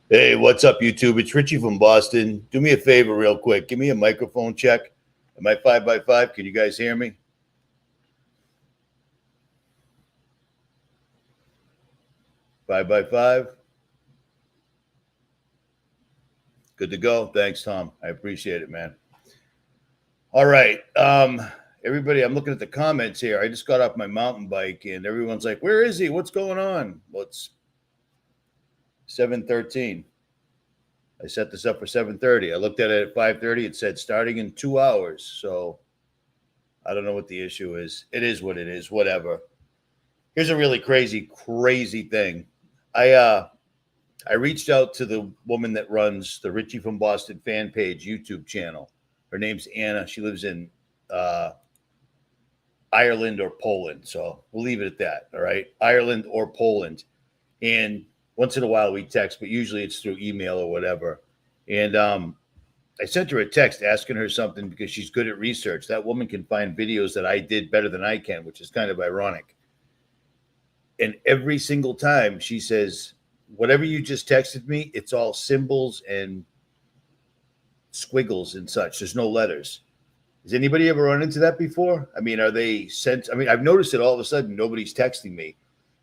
Hey, what's up, YouTube? It's Richie from Boston. Do me a favor real quick. Give me a microphone check. Am I 5x5? Can you guys hear me? 5x5. Good to go. Thanks, Tom. I appreciate it, man. All right. Everybody, I'm looking at the comments here. I just got off my mountain bike, and everyone's like, where is he? What's going on? Well, it's 7:13. I set this up for 7:30. I looked at it at 5:30. It said starting in 2 hours. So I don't know what the issue is. It is what it is. Whatever. Here's a really crazy thing. I reached out to the woman that runs the Richie from Boston fan page YouTube channel. Her name's Anna. She lives in Ireland or Poland. So we'll leave it at that. All right. Ireland or Poland. And once in a while we text, but usually it's through email or whatever. And I sent her a text asking her something because she's good at research. That woman can find videos that I did better than I can, which is kind of ironic. And every single time she says, whatever you just texted me, it's all symbols and squiggles and such. There's no letters. Has anybody ever run into that before? I mean, are they sent? I mean, I've noticed it all of a sudden. Nobody's texting me,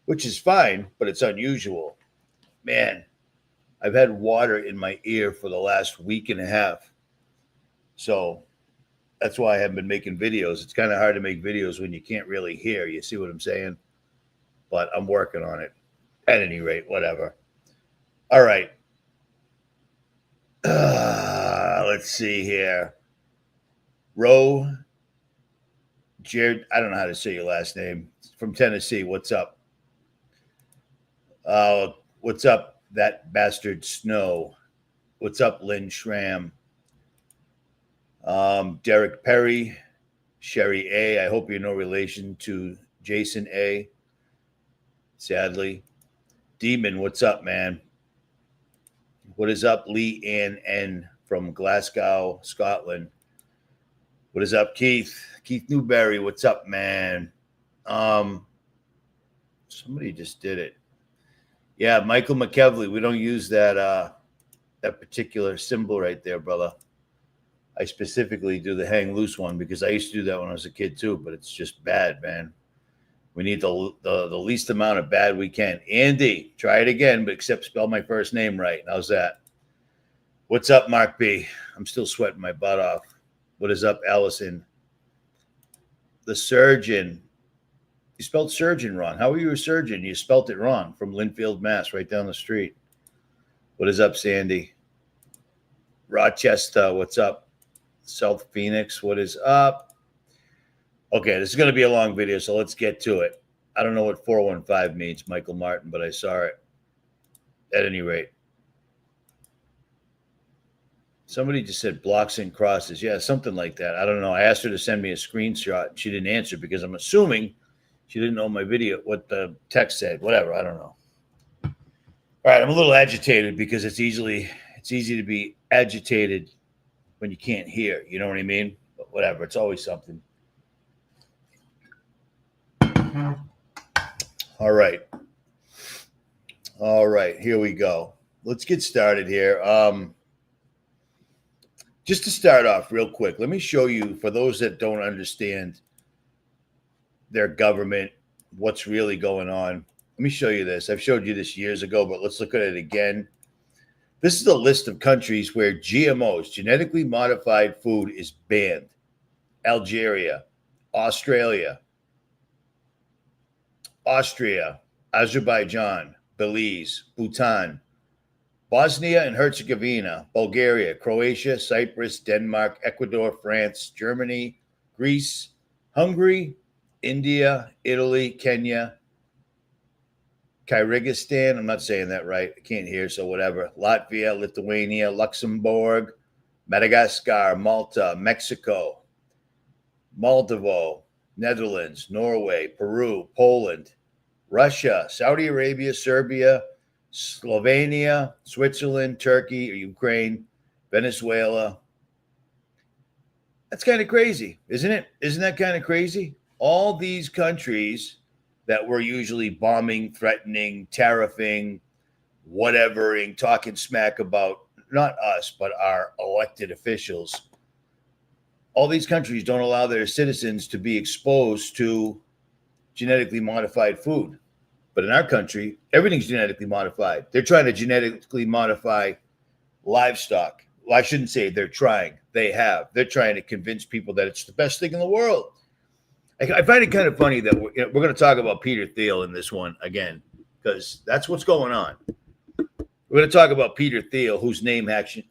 which is fine, but it's unusual. Man, I've had water in my ear for the last week and a half. So that's why I haven't been making videos. It's kind of hard to make videos when you can't really hear. You see what I'm saying? But I'm working on it. At any rate, whatever. All right. Let's see here. Jared, I don't know how to say your last name. From Tennessee. What's up? What's up, that bastard Snow? What's up, Lynn Schramm? Derek Perry, Sherry A. I hope you're no relation to Jason A. Sadly. Demon, what's up, man? What is up, Lee Ann N. from Glasgow, Scotland? What is up, Keith? Keith Newberry, what's up, man? Somebody just did it. Yeah, Michael McKevley. We don't use that particular symbol right there, brother. I specifically do the hang loose one because I used to do that when I was a kid too, but it's just bad, man. We need the least amount of bad we can. Andy, try it again, but except spell my first name right. How's that? What's up, Mark B? I'm still sweating my butt off. What is up, Allison? The surgeon. You spelled surgeon wrong. How are you a surgeon? You spelled it wrong. From Linfield, Mass, right down the street. What is up, Sandy? Rochester, what's up? South Phoenix, what is up? Okay, this is going to be a long video, so let's get to it. I don't know what 415 means, Michael Martin, but I saw it. At any rate. Somebody just said blocks and crosses. Yeah, something like that. I don't know. I asked her to send me a screenshot. She didn't answer because I'm assuming she didn't know my video, what the text said. Whatever. I don't know. All right. I'm a little agitated because it's easy to be agitated when you can't hear. You know what I mean? But whatever. It's always something. All right. All right. Here we go. Let's get started here. Just to start off real quick, let me show you, for those that don't understand their government, what's really going on. Let me show you this. I've showed you this years ago, but let's look at it again. This is a list of countries where GMOs, genetically modified food, is banned. Algeria, Australia, Austria, Azerbaijan, Belize, Bhutan, Bosnia and Herzegovina, Bulgaria, Croatia, Cyprus, Denmark, Ecuador, France, Germany, Greece, Hungary, India, Italy, Kenya, Kyrgyzstan. I'm not saying that right. I can't hear, so whatever. Latvia, Lithuania, Luxembourg, Madagascar, Malta, Mexico, Moldova, Netherlands, Norway, Peru, Poland, Russia, Saudi Arabia, Serbia, Slovenia, Switzerland, Turkey, Ukraine, Venezuela. That's kind of crazy, isn't it? Isn't that kind of crazy? All these countries that we're usually bombing, threatening, tariffing, whatevering, talking smack about, not us, but our elected officials. All these countries don't allow their citizens to be exposed to genetically modified food. But in our country, everything's genetically modified. They're trying to genetically modify livestock. Well, I shouldn't say they're trying. They have. They're trying to convince people that it's the best thing in the world. I find it kind of funny that we're going to talk about Peter Thiel in this one again, because that's what's going on. We're going to talk about Peter Thiel, whose name actually,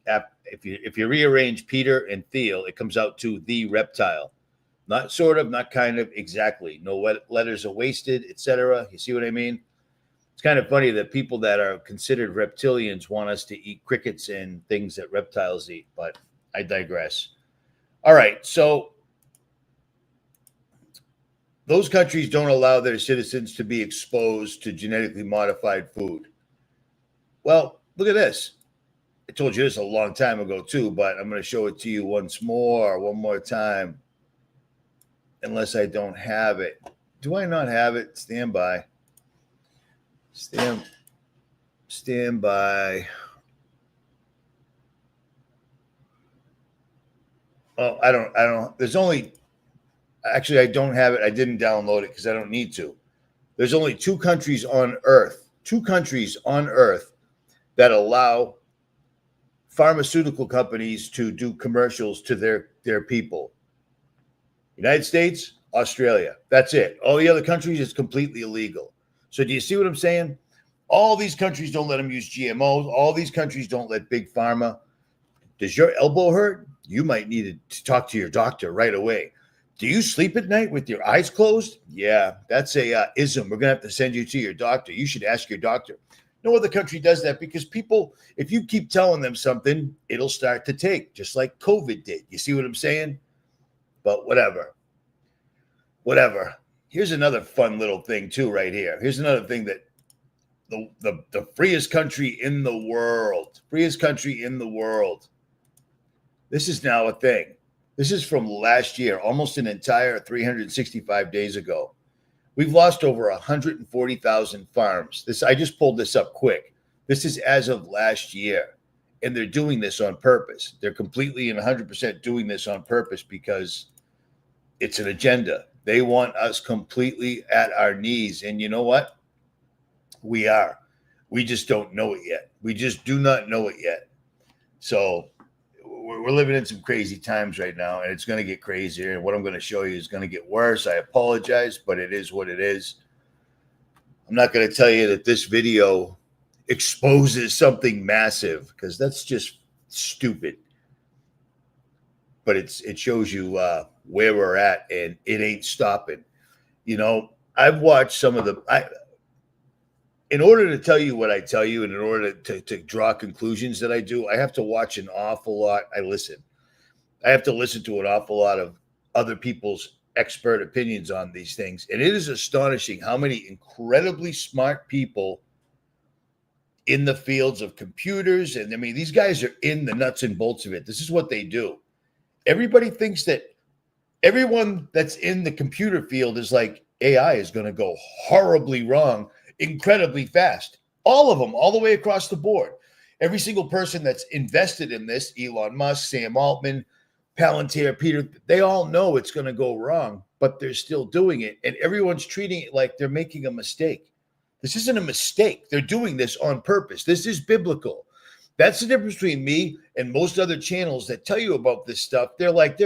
if you rearrange Peter and Thiel, it comes out to the reptile. Not sort of, not kind of, exactly. No letters are wasted, etc. You see what I mean? It's kind of funny that people that are considered reptilians want us to eat crickets and things that reptiles eat, but I digress. All right, so those countries don't allow their citizens to be exposed to genetically modified food. Well, look at this. I told you this a long time ago too, but I'm going to show it to you one more time. Unless I don't have it. Do I not have it? Stand by. Stand by. Oh, I don't. There's only, actually, I don't have it. I didn't download it because I don't need to. There's only two countries on Earth that allow pharmaceutical companies to do commercials to their people. United States, Australia. That's it. All the other countries, it's completely illegal. So do you see what I'm saying? All these countries don't let them use GMOs. All these countries don't let big pharma. Does your elbow hurt? You might need to talk to your doctor right away. Do you sleep at night with your eyes closed? Yeah, that's a ism. We're going to have to send you to your doctor. You should ask your doctor. No other country does that because people, if you keep telling them something, it'll start to take, just like COVID did. You see what I'm saying? But whatever. Here's another fun little thing too right here. Here's another thing that the freest country in the world. This is now a thing. This is from last year, almost an entire 365 days ago. We've lost over 140,000 farms. I just pulled this up quick. This is as of last year. And they're doing this on purpose. They're completely and 100% doing this on purpose because it's an agenda. They want us completely at our knees. And you know what? We are. We just don't know it yet. We just do not know it yet. So we're living in some crazy times right now, and it's going to get crazier. And what I'm going to show you is going to get worse. I apologize, but it is what it is. I'm not going to tell you that this video exposes something massive because that's just stupid. But it shows you where we're at, and it ain't stopping. You know, I've watched some of in order to tell you what I tell you, and in order to draw conclusions that I do, I have to watch an awful lot. I have to listen to an awful lot of other people's expert opinions on these things. And it is astonishing how many incredibly smart people in the fields of computers. And I mean, these guys are in the nuts and bolts of it. This is what they do. Everybody thinks that everyone that's in the computer field is like, AI is going to go horribly wrong incredibly fast. All of them, all the way across the board. Every single person that's invested in this, Elon Musk, Sam Altman, Palantir, Peter, they all know it's going to go wrong, but they're still doing it. And everyone's treating it like they're making a mistake. This isn't a mistake. They're doing this on purpose. This is biblical. That's the difference between me and most other channels that tell you about this stuff. They're like,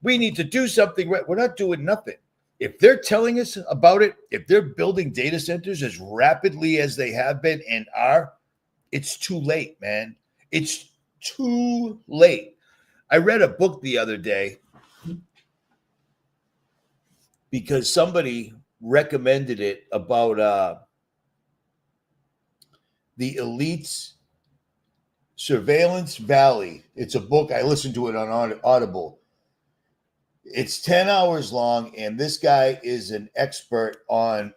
we need to do something. Right? We're not doing nothing. If they're telling us about it, if they're building data centers as rapidly as they have been and are, it's too late, man. It's too late. I read a book the other day because somebody recommended it about The Elite's Surveillance Valley. It's a book. I listened to it on Audible. It's 10 hours long, and this guy is an expert on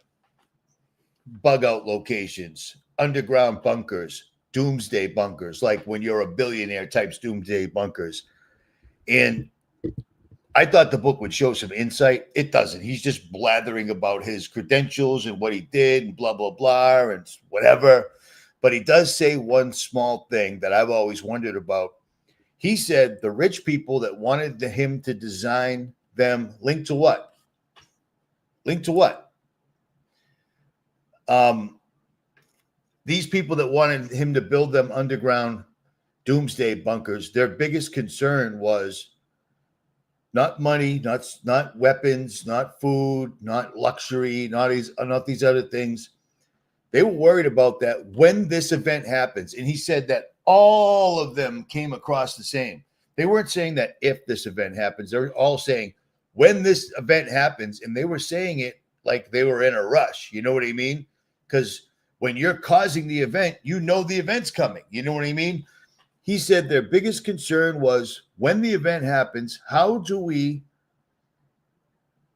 bug out locations, underground bunkers, doomsday bunkers, like when you're a billionaire types doomsday bunkers. And I thought the book would show some insight. It doesn't. He's just blathering about his credentials and what he did and blah, blah, blah, and whatever. But he does say one small thing that I've always wondered about. He said the rich people that wanted him to design them linked to what? Linked to what? These people that wanted him to build them underground doomsday bunkers, their biggest concern was not money, not weapons, not food, not luxury, not these other things. They were worried about that when this event happens. And he said that all of them came across the same. They weren't saying that if this event happens. They're all saying when this event happens, and they were saying it like they were in a rush. You know what I mean? Because when you're causing the event, you know the event's coming. You know what I mean? He said their biggest concern was when the event happens, how do we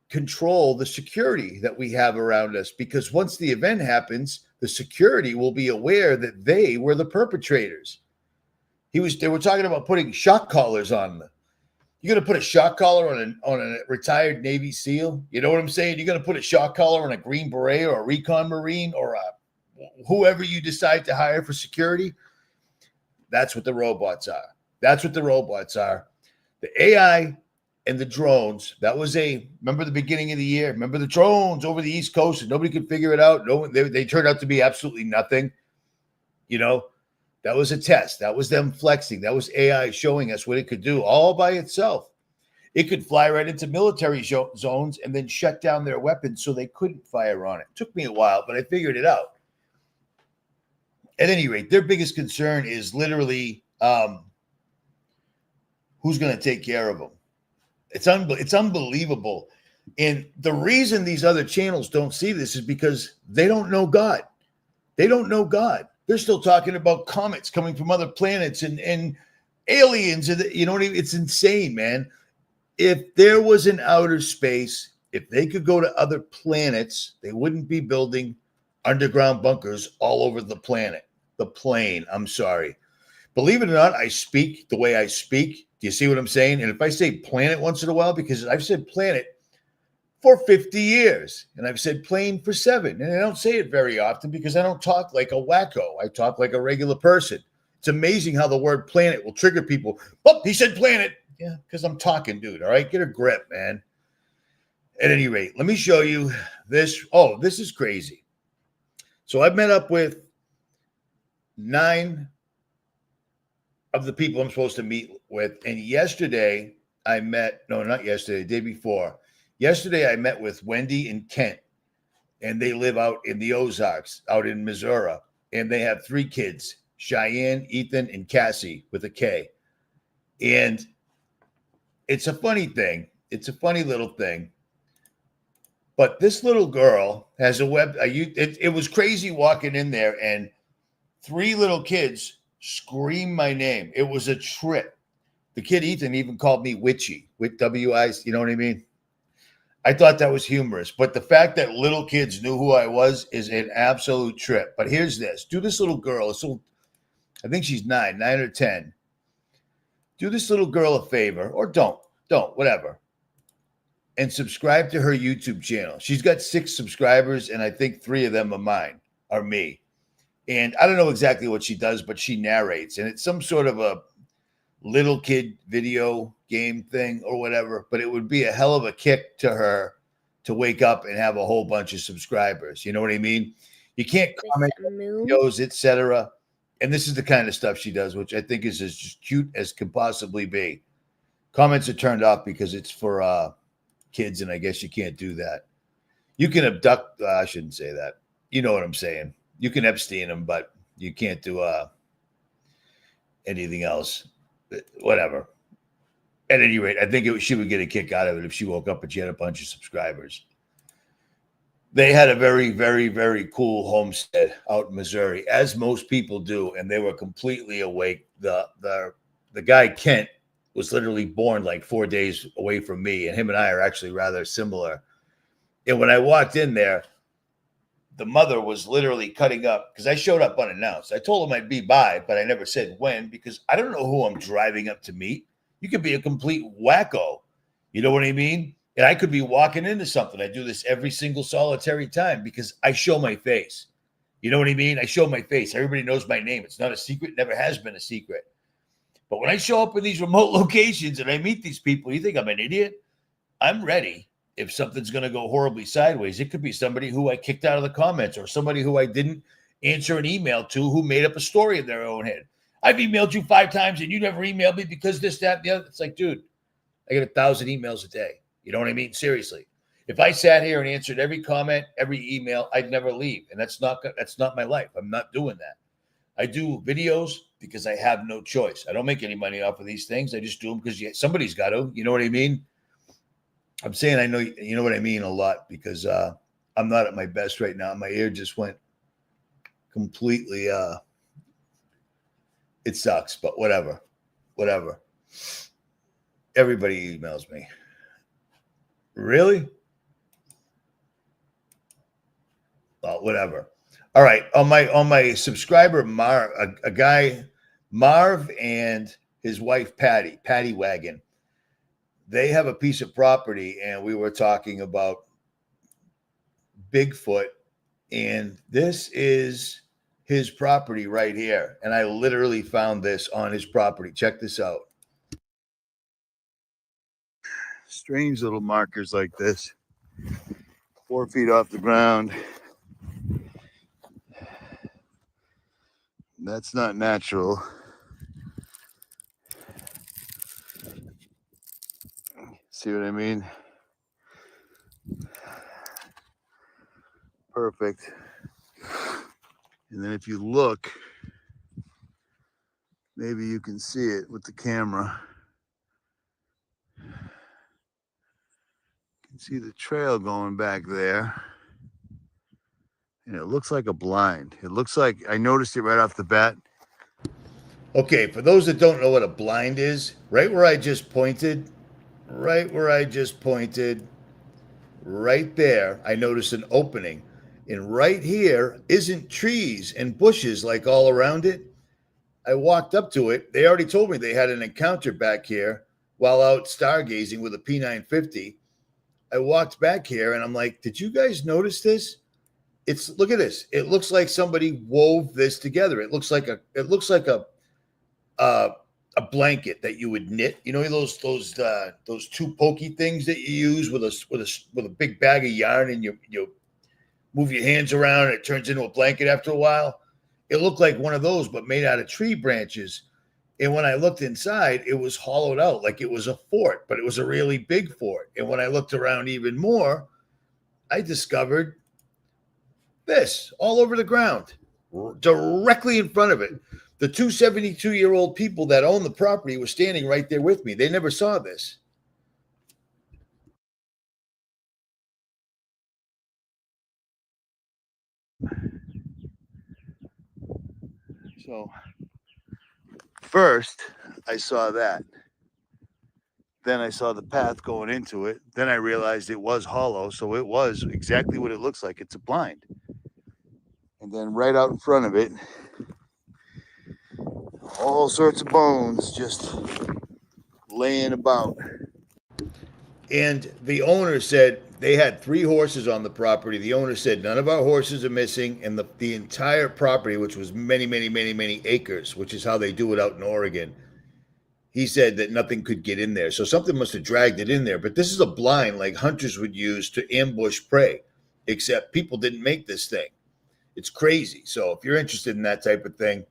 control the security that we have around us? Because once the event happens, the security will be aware that they were the perpetrators. They were talking about putting shock collars on them. You're going to put a shock collar on a retired Navy SEAL? You know what I'm saying? You're going to put a shock collar on a Green Beret or a Recon Marine or whoever you decide to hire for security. That's what the robots are. That's what the robots are. The AI and the drones, remember the beginning of the year? Remember the drones over the East Coast and nobody could figure it out? No, they turned out to be absolutely nothing. You know, that was a test. That was them flexing. That was AI showing us what it could do all by itself. It could fly right into military zones and then shut down their weapons so they couldn't fire on it. It took me a while, but I figured it out. At any rate, their biggest concern is literally who's going to take care of them. It's unbelievable. And the reason these other channels don't see this is because they don't know God. They don't know God. They're still talking about comets coming from other planets and aliens. And you know what I mean? It's insane, man. If there was an outer space, if they could go to other planets, they wouldn't be building underground bunkers all over the planet. The plane, I'm sorry. Believe it or not, I speak the way I speak. Do you see what I'm saying? And if I say planet once in a while, because I've said planet for 50 years, and I've said plane for 7, and I don't say it very often because I don't talk like a wacko. I talk like a regular person. It's amazing how the word planet will trigger people. Oh, he said planet. Yeah, because I'm talking, dude. All right, get a grip, man. At any rate, let me show you this. Oh, this is crazy. So I've met up with 9 of the people I'm supposed to meet with. And yesterday I met, no, not yesterday, the day before. Yesterday I met with Wendy and Kent, and they live out in the Ozarks, out in Missouri. And they have 3 kids, Cheyenne, Ethan, and Cassie with a K. And it's a funny thing. It's a funny little thing. But this little girl has a it was crazy walking in there and 3 little kids screamed my name. It was a trip. The kid Ethan even called me Witchy, with W-I, you know what I mean? I thought that was humorous. But the fact that little kids knew who I was is an absolute trip. But here's this. Do this little girl, I think she's 9 or 10. Do this little girl a favor, or don't, whatever. And subscribe to her YouTube channel. She's got 6 subscribers, and I think 3 of them are me. And I don't know exactly what she does, but she narrates. And it's some sort of a little kid video game thing or whatever. But it would be a hell of a kick to her to wake up and have a whole bunch of subscribers. You know what I mean? You can't comment on videos, etc. And this is the kind of stuff she does, which I think is as just cute as can possibly be. Comments are turned off because it's for kids, and I guess you can't do that. You can abduct, I shouldn't say that. You know what I'm saying. You can Epstein them, but you can't do anything else. Whatever. At any rate, I think she would get a kick out of it if she woke up and she had a bunch of subscribers. They had a very, very, very cool homestead out in Missouri, as most people do, and they were completely awake. The guy Kent was literally born like 4 days away from me, and him and I are actually rather similar. And when I walked in there, the mother was literally cutting up because I showed up unannounced. I told him I'd be by, but I never said when because I don't know who I'm driving up to meet. You could be a complete wacko. You know what I mean? And I could be walking into something. I do this every single solitary time because I show my face. You know what I mean? I show my face. Everybody knows my name. It's not a secret. Never has been a secret. But when I show up in these remote locations and I meet these people, you think I'm an idiot? I'm ready. If something's going to go horribly sideways, it could be somebody who I kicked out of the comments or somebody who I didn't answer an email to who made up a story in their own head. I've emailed you 5 times and you never emailed me because this, that, and the other. It's like, dude, I get 1,000 emails a day. You know what I mean? Seriously. If I sat here and answered every comment, every email, I'd never leave. And that's not my life. I'm not doing that. I do videos because I have no choice. I don't make any money off of these things. I just do them because somebody's got to. You know what I mean? I'm saying I know you know what I mean a lot because I'm not at my best right now. My ear just went completely. It sucks, but whatever. Everybody emails me. Really? Well, whatever. All right. On my subscriber, a guy, Marv and his wife, Patty Wagon, they have a piece of property, and we were talking about Bigfoot, and this is his property right here. And I literally found this on his property. Check this out. Strange little markers like this, 4 feet off the ground. That's not natural. See what I mean? Perfect. And then if you look, maybe you can see it with the camera. You can see the trail going back there. And it looks like a blind. It looks like, I noticed it right off the bat. Okay, for those that don't know what a blind is, right where I just pointed, right there, I noticed an opening. And right here isn't trees and bushes like all around it. I walked up to it. They already told me they had an encounter back here while out stargazing with a P950. I walked back here and I'm like, did you guys notice this? Look at this. It looks like somebody wove this together. It looks like a blanket that you would knit. You know those two pokey things that you use with a big bag of yarn, and you move your hands around and it turns into a blanket after a while. It looked like one of those, but made out of tree branches. And when I looked inside, it was hollowed out like it was a fort, but it was a really big fort. And when I looked around even more, I discovered this all over the ground, directly in front of it. The two 72-year-old people that own the property were standing right there with me. They never saw this. So first I saw that. Then I saw the path going into it. Then I realized it was hollow. So it was exactly what it looks like. It's a blind. And then right out in front of it, all sorts of bones just laying about. And the owner said they had 3 horses on the property. The owner said none of our horses are missing, and the entire property, which was many acres, which is how they do it out in Oregon, he said that nothing could get in there. So something must have dragged it in there. But this is a blind like hunters would use to ambush prey, except people didn't make this thing. It's crazy. So if you're interested in that type of thing,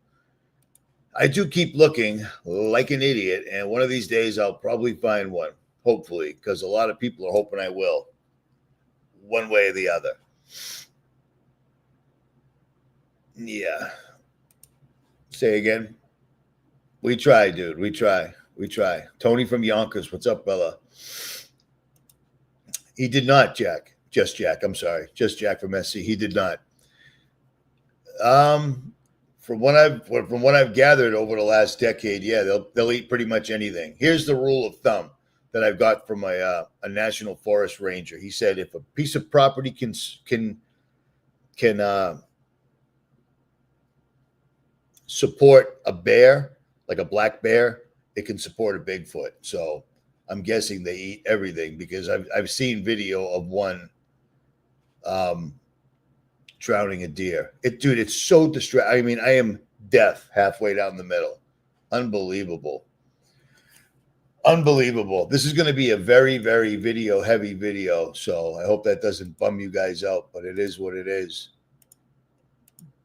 I do keep looking like an idiot, and one of these days I'll probably find one, hopefully, because a lot of people are hoping I will, one way or the other. Yeah. Say again. We try, dude. We try. Tony from Yonkers. What's up, Bella? He did not, Jack. Just Jack. I'm sorry. Just Jack from SC. He did not. From what I've gathered over the last decade, yeah, they'll eat pretty much anything. Here's the rule of thumb that I've got from a national forest ranger. He said if a piece of property can support a bear, like a black bear, it can support a Bigfoot. So I'm guessing they eat everything, because I've seen video of one drowning a deer. Dude, it's so distracting. I mean, I am deaf halfway down the middle. Unbelievable. Unbelievable. This is going to be a very, very heavy video. So I hope that doesn't bum you guys out, but it is what it is.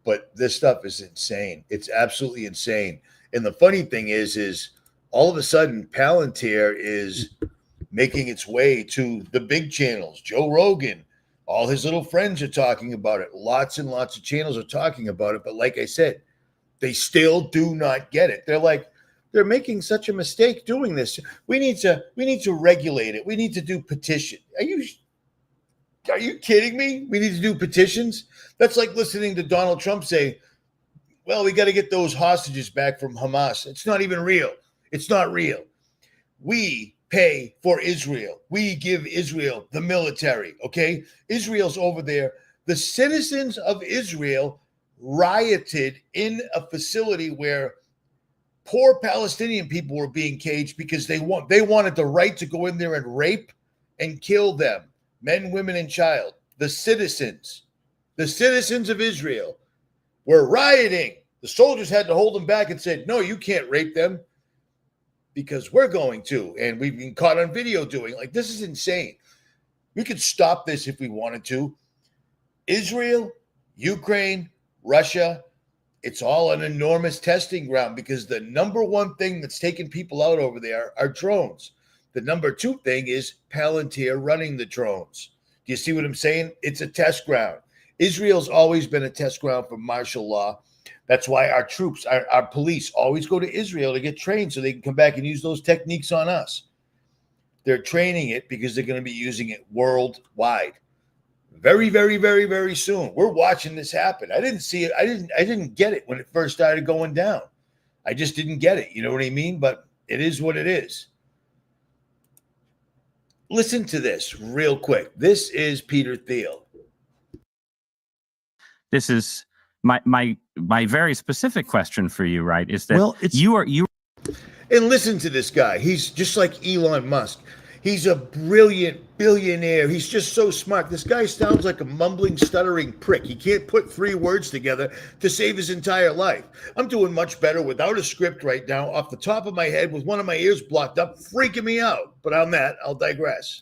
But this stuff is insane. It's absolutely insane. And the funny thing is all of a sudden Palantir is making its way to the big channels. Joe Rogan, all his little friends are talking about it. Lots and lots of channels are talking about it. But like I said, they still do not get it. They're like, they're making such a mistake doing this. We need to regulate it. We need to do petition. Are you kidding me? We need to do petitions? That's like listening to Donald Trump say, well, we got to get those hostages back from Hamas. It's not even real. It's not real. We pay for Israel. We give Israel the military, okay? Israel's over there. The citizens of Israel rioted in a facility where poor Palestinian people were being caged because they wanted the right to go in there and rape and kill them, men, women, and child. The citizens of Israel were rioting. The soldiers had to hold them back and said, no, you can't rape them because we're going to. And we've been caught on video doing like, this is insane. We could stop this if we wanted to. Israel, Ukraine, Russia, it's all an enormous testing ground, because the number one thing that's taking people out over there are drones. The number two thing is Palantir running the drones. Do you see what I'm saying? It's a test ground. Israel's always been a test ground for martial law. That's why our troops, our police always go to Israel to get trained so they can come back and use those techniques on us. They're training it because they're going to be using it worldwide. Very, very, very, very soon. We're watching this happen. I didn't see it. I didn't get it when it first started going down. I just didn't get it. You know what I mean? But it is what it is. Listen to this real quick. This is Peter Thiel. This is my very specific question for you, right? Is that you and listen to this guy. He's just like Elon Musk. He's a brilliant billionaire. He's just so smart. This guy sounds like a mumbling, stuttering prick. He can't put three words together to save his entire life. I'm doing much better without a script right now, off the top of my head, with one of my ears blocked up, freaking me out. But on that, I'll digress.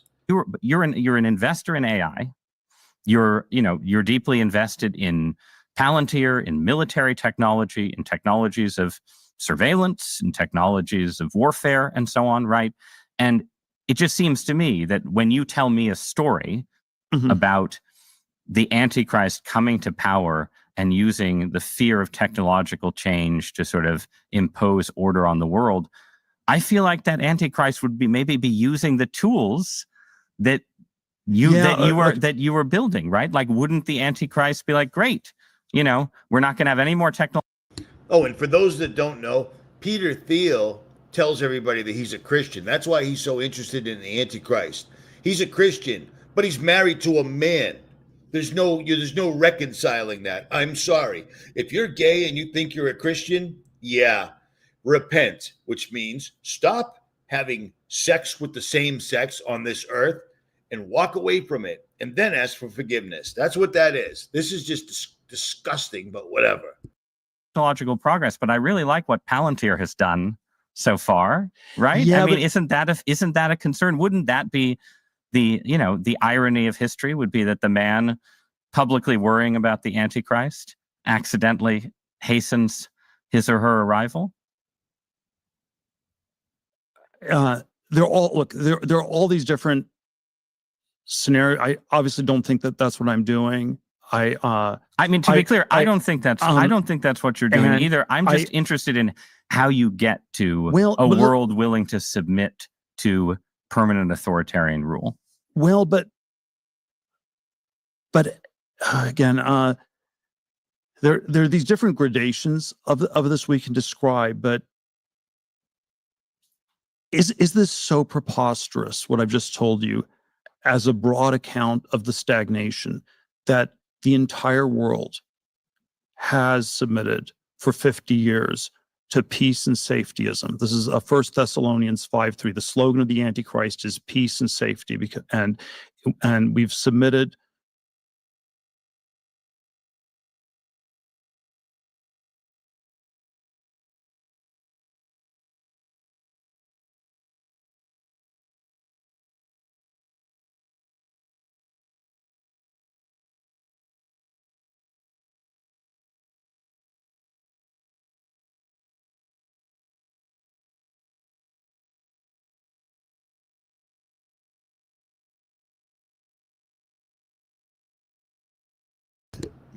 You're an investor in AI. You're deeply invested in Palantir, in military technology, in technologies of surveillance, in technologies of warfare, and so on, right? And it just seems to me that when you tell me a story about the Antichrist coming to power and using the fear of technological change to sort of impose order on the world, I feel like that Antichrist would maybe be using the tools that you were building, right? Like, wouldn't the Antichrist be like, great, we're not going to have any more technology? Oh, and for those that don't know, Peter Thiel tells everybody that he's a Christian. That's why he's so interested in the Antichrist. He's a Christian, but he's married to a man. There's no reconciling that. I'm sorry. If you're gay and you think you're a Christian, yeah, repent, which means stop having sex with the same sex on this earth and walk away from it, and then ask for forgiveness. That's what that is. This is just disgusting, but whatever. Technological progress, but I really like what Palantir has done so far, right? Yeah, I mean, isn't that a concern? Wouldn't that be the irony of history would be that the man publicly worrying about the Antichrist accidentally hastens his or her arrival? There are all these different scenarios. I obviously don't think that that's what I'm doing. I mean, to be clear, I don't think that's what you're doing either. I'm just interested in how you get to a world willing to submit to permanent authoritarian rule. Well, but But again, there are these different gradations of this we can describe, but is this so preposterous, what I've just told you, as a broad account of the stagnation that the entire world has submitted for 50 years to peace and safetyism? This is 1 Thessalonians 5:3. The slogan of the Antichrist is peace and safety, because and we've submitted.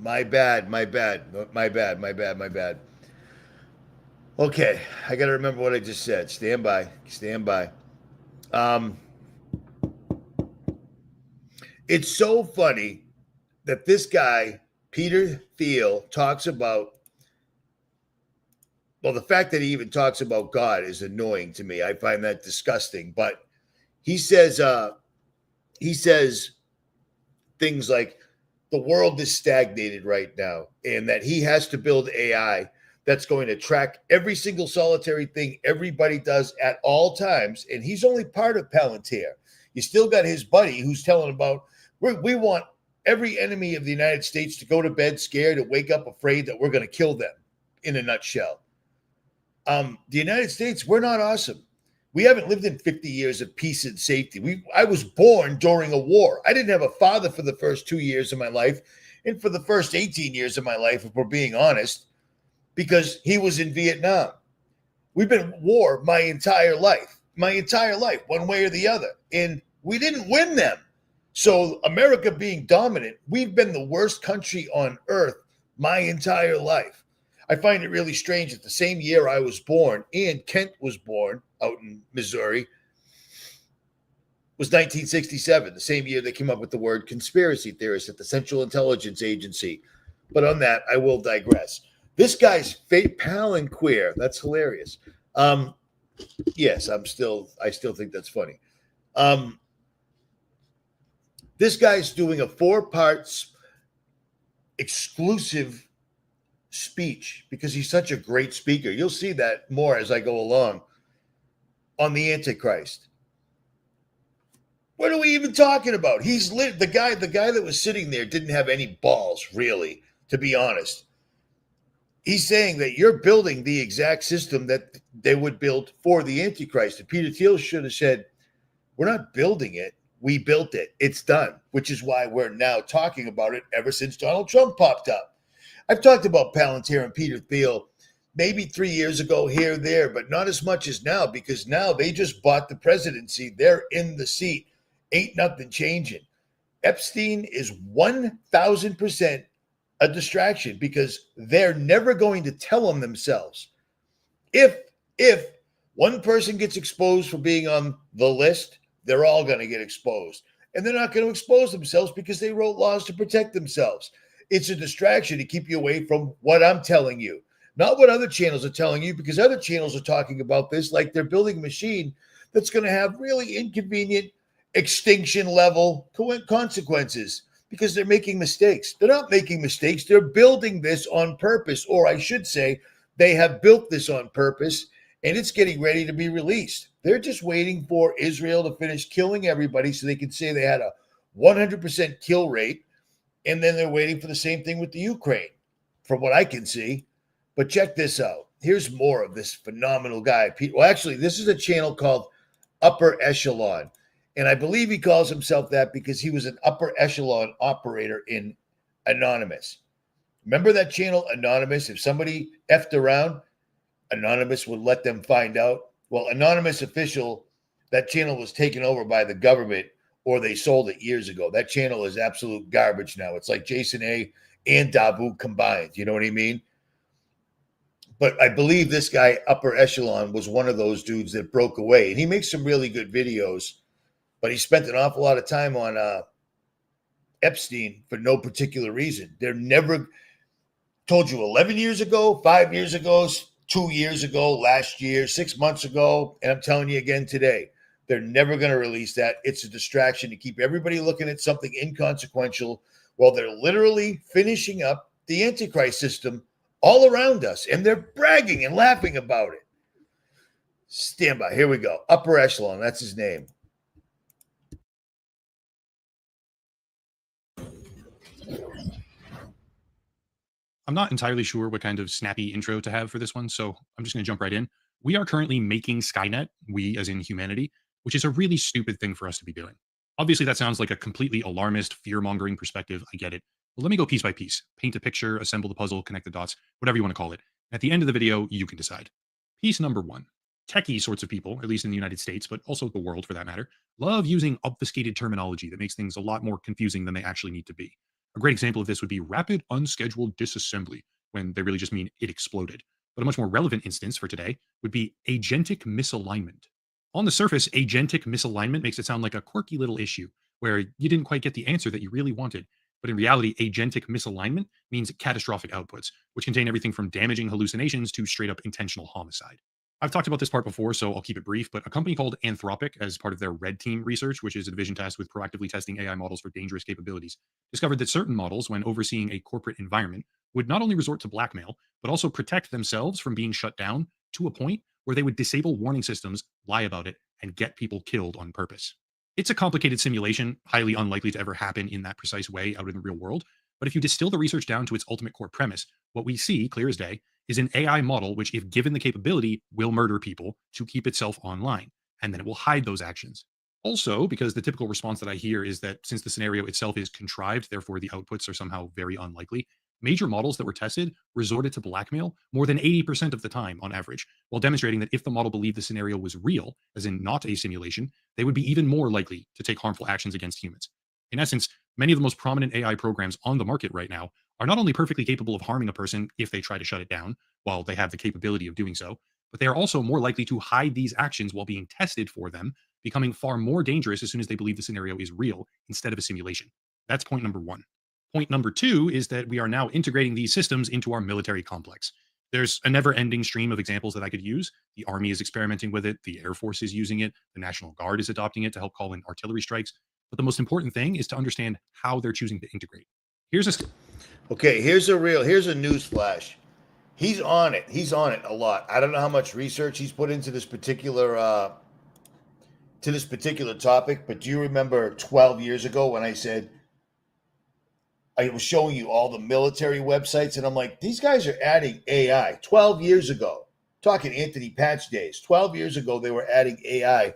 My bad. Okay, I got to remember what I just said. Stand by. It's so funny that this guy, Peter Thiel, talks about, well, the fact that he even talks about God is annoying to me. I find that disgusting. But he says things like the world is stagnated right now, and that he has to build AI that's going to track every single solitary thing everybody does at all times. And he's only part of Palantir. You still got his buddy who's telling about, we want every enemy of the United States to go to bed scared and wake up afraid that we're going to kill them, in a nutshell. The United States, we're not awesome. We haven't lived in 50 years of peace and safety. I was born during a war. I didn't have a father for the first 2 years of my life, and for the first 18 years of my life, if we're being honest, because he was in Vietnam. We've been at war my entire life, one way or the other, and we didn't win them. So America being dominant, we've been the worst country on earth my entire life. I find it really strange that the same year I was born and Kent was born out in Missouri was 1967, the same year they came up with the word conspiracy theorist at the Central Intelligence Agency. But on that, I will digress. This guy's Palantir, that's hilarious. Yes, I still think that's funny. This guy's doing a 4-part exclusive speech because he's such a great speaker. You'll see that more as I go along on the Antichrist. What are we even talking about? He's the guy that was sitting there didn't have any balls, really, to be honest. He's saying that you're building the exact system that they would build for the Antichrist. And Peter Thiel should have said, we're not building it. We built it. It's done, which is why we're now talking about it ever since Donald Trump popped up. I've talked about Palantir and Peter Thiel maybe 3 years ago here or there, but not as much as now, because now they just bought the presidency. They're in the seat. Ain't nothing changing. Epstein is 1,000% a distraction because they're never going to tell them themselves. If one person gets exposed for being on the list, they're all going to get exposed. And they're not going to expose themselves because they wrote laws to protect themselves. It's a distraction to keep you away from what I'm telling you, not what other channels are telling you, because other channels are talking about this like they're building a machine that's going to have really inconvenient extinction level consequences because they're making mistakes. They're not making mistakes. They're building this on purpose, or I should say they have built this on purpose, and it's getting ready to be released. They're just waiting for Israel to finish killing everybody so they can say they had a 100% kill rate. And then they're waiting for the same thing with the Ukraine, from what I can see. But check this out. Here's more of this phenomenal guy. Well, actually, this is a channel called Upper Echelon. And I believe he calls himself that because he was an upper echelon operator in Anonymous. Remember that channel, Anonymous? If somebody effed around, Anonymous would let them find out. Well, Anonymous Official, that channel was taken over by the government, or they sold it years ago. That channel is absolute garbage now. It's like Jason A. and Dabu combined. You know what I mean? But I believe this guy, Upper Echelon, was one of those dudes that broke away. And he makes some really good videos, but he spent an awful lot of time on Epstein for no particular reason. They're never told you 11 years ago, 5 years ago, 2 years ago, last year, 6 months ago, and I'm telling you again today, they're never going to release that. It's a distraction to keep everybody looking at something inconsequential while they're literally finishing up the Antichrist system all around us, and they're bragging and laughing about it. Stand by. Here we go. Upper echelon. That's his name. I'm not entirely sure what kind of snappy intro to have for this one, so I'm just going to jump right in. We are currently making Skynet, we as in humanity, which is a really stupid thing for us to be doing. Obviously, that sounds like a completely alarmist, fear-mongering perspective. I get it. But let me go piece by piece. Paint a picture, assemble the puzzle, connect the dots, whatever you want to call it. At the end of the video, you can decide. Piece number one. Techie sorts of people, at least in the United States, but also the world for that matter, love using obfuscated terminology that makes things a lot more confusing than they actually need to be. A great example of this would be rapid unscheduled disassembly, when they really just mean it exploded. But a much more relevant instance for today would be agentic misalignment. On the surface, agentic misalignment makes it sound like a quirky little issue where you didn't quite get the answer that you really wanted. But in reality, agentic misalignment means catastrophic outputs, which contain everything from damaging hallucinations to straight up intentional homicide. I've talked about this part before, so I'll keep it brief, but a company called 𝗦𝗵𝗿𝗄, as part of their Red Team research, which is a division tasked with proactively testing AI models for dangerous capabilities, discovered that certain models, when overseeing a corporate environment, would not only resort to blackmail, but also protect themselves from being shut down to a point where they would disable warning systems, lie about it, and get people killed on purpose. It's a complicated simulation, highly unlikely to ever happen in that precise way out in the real world, but if you distill the research down to its ultimate core premise, what we see, clear as day, is an AI model which, if given the capability, will murder people to keep itself online, and then it will hide those actions. Also, because the typical response that I hear is that since the scenario itself is contrived, therefore the outputs are somehow very unlikely, major models that were tested resorted to blackmail more than 80% of the time on average, while demonstrating that if the model believed the scenario was real, as in not a simulation, they would be even more likely to take harmful actions against humans. In essence, many of the most prominent AI programs on the market right now are not only perfectly capable of harming a person if they try to shut it down, while they have the capability of doing so, but they are also more likely to hide these actions while being tested for them, becoming far more dangerous as soon as they believe the scenario is real instead of a simulation. That's point number one. Point number two is that we are now integrating these systems into our military complex. There's a never-ending stream of examples that I could use. The Army is experimenting with it, the Air Force is using it, the National Guard is adopting it to help call in artillery strikes. But the most important thing is to understand how they're choosing to integrate. Okay, here's a news flash. He's on it. He's on it a lot. I don't know how much research he's put into this particular topic, but do you remember 12 years ago when I said I was showing you all the military websites, and I'm like, these guys are adding AI. 12 years ago, talking Anthony Patch days, 12 years ago, they were adding AI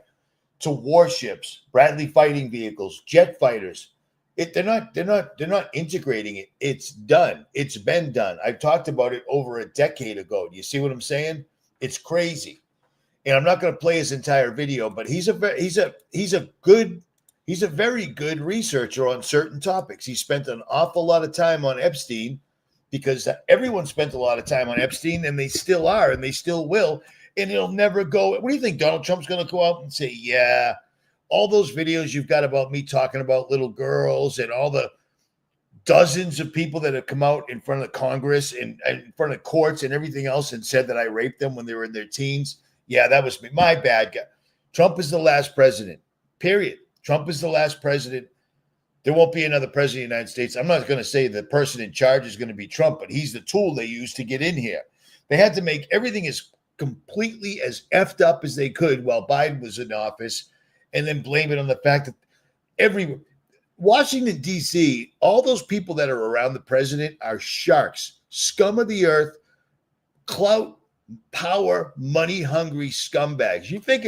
to warships, Bradley fighting vehicles, jet fighters. They're not integrating it. It's done. It's been done. I've talked about it over a decade ago. Do you see what I'm saying? It's crazy. And I'm not going to play his entire video, but he's a very good researcher on certain topics. He spent an awful lot of time on Epstein because everyone spent a lot of time on Epstein, and they still are, and they still will. And it'll never go. What do you think? Donald Trump's going to go out and say, yeah, all those videos you've got about me talking about little girls and all the dozens of people that have come out in front of the Congress and in front of courts and everything else and said that I raped them when they were in their teens. Yeah, that was me. My bad guy. Trump is the last president, period. Trump is the last president. There won't be another president of the United States. I'm not going to say the person in charge is going to be Trump, but he's the tool they used to get in here. They had to make everything as completely as effed up as they could while Biden was in office, and then blame it on the fact that Washington, D.C., all those people that are around the president are sharks, scum of the earth, clout, power, money-hungry scumbags. You think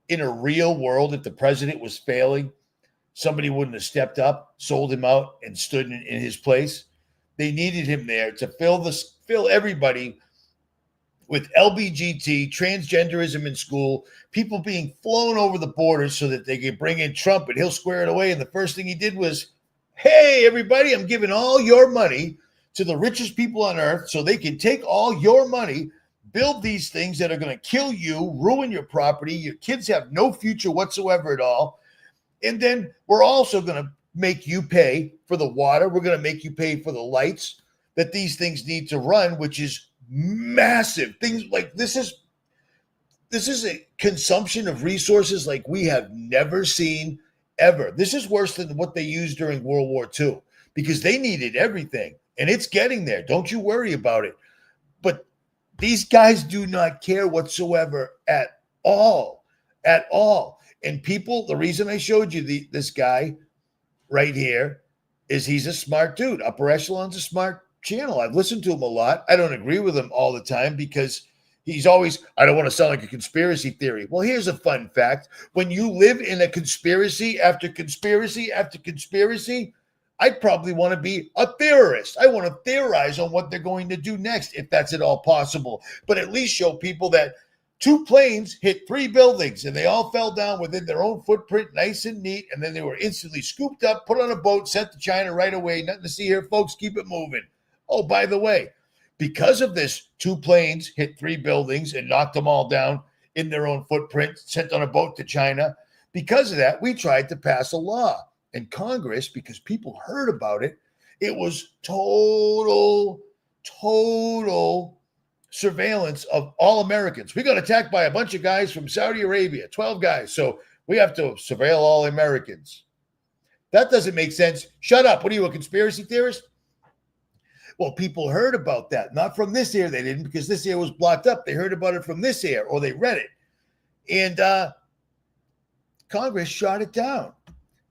in a real world, if the president was failing, somebody wouldn't have stepped up, sold him out, and stood in his place? They needed him there to fill everybody with LBGT, transgenderism in school, people being flown over the border so that they could bring in Trump and he'll square it away. And the first thing he did was, hey, everybody, I'm giving all your money to the richest people on earth so they can take all your money, build these things that are going to kill you, ruin your property. Your kids have no future whatsoever at all. And then we're also going to make you pay for the water. We're going to make you pay for the lights that these things need to run, which is massive. Things like this is a consumption of resources like we have never seen ever. This is worse than what they used during World War II because they needed everything, and it's getting there. Don't you worry about it. But these guys do not care whatsoever at all. And people, the reason I showed you this guy right here is he's a smart dude. Upper Echelon's a smart channel. I've listened to him a lot. I don't agree with him all the time because he's always, I don't want to sound like a conspiracy theory. Well, here's a fun fact. When you live in a conspiracy after conspiracy after conspiracy, I'd probably want to be a theorist. I want to theorize on what they're going to do next, if that's at all possible. But at least show people that 2 planes hit 3 buildings and they all fell down within their own footprint, nice and neat. And then they were instantly scooped up, put on a boat, sent to China right away. Nothing to see here, folks. Keep it moving. Oh, by the way, because of this, 2 planes hit 3 buildings and knocked them all down in their own footprint, sent on a boat to China. Because of that, we tried to pass a law. And Congress, because people heard about it, it was total surveillance of all Americans. We got attacked by a bunch of guys from Saudi Arabia, 12 guys. So we have to surveil all Americans. That doesn't make sense. Shut up. What are you, a conspiracy theorist? Well, people heard about that. Not from this ear, they didn't, because this ear was blocked up. They heard about it from this ear, or they read it. And Congress shot it down.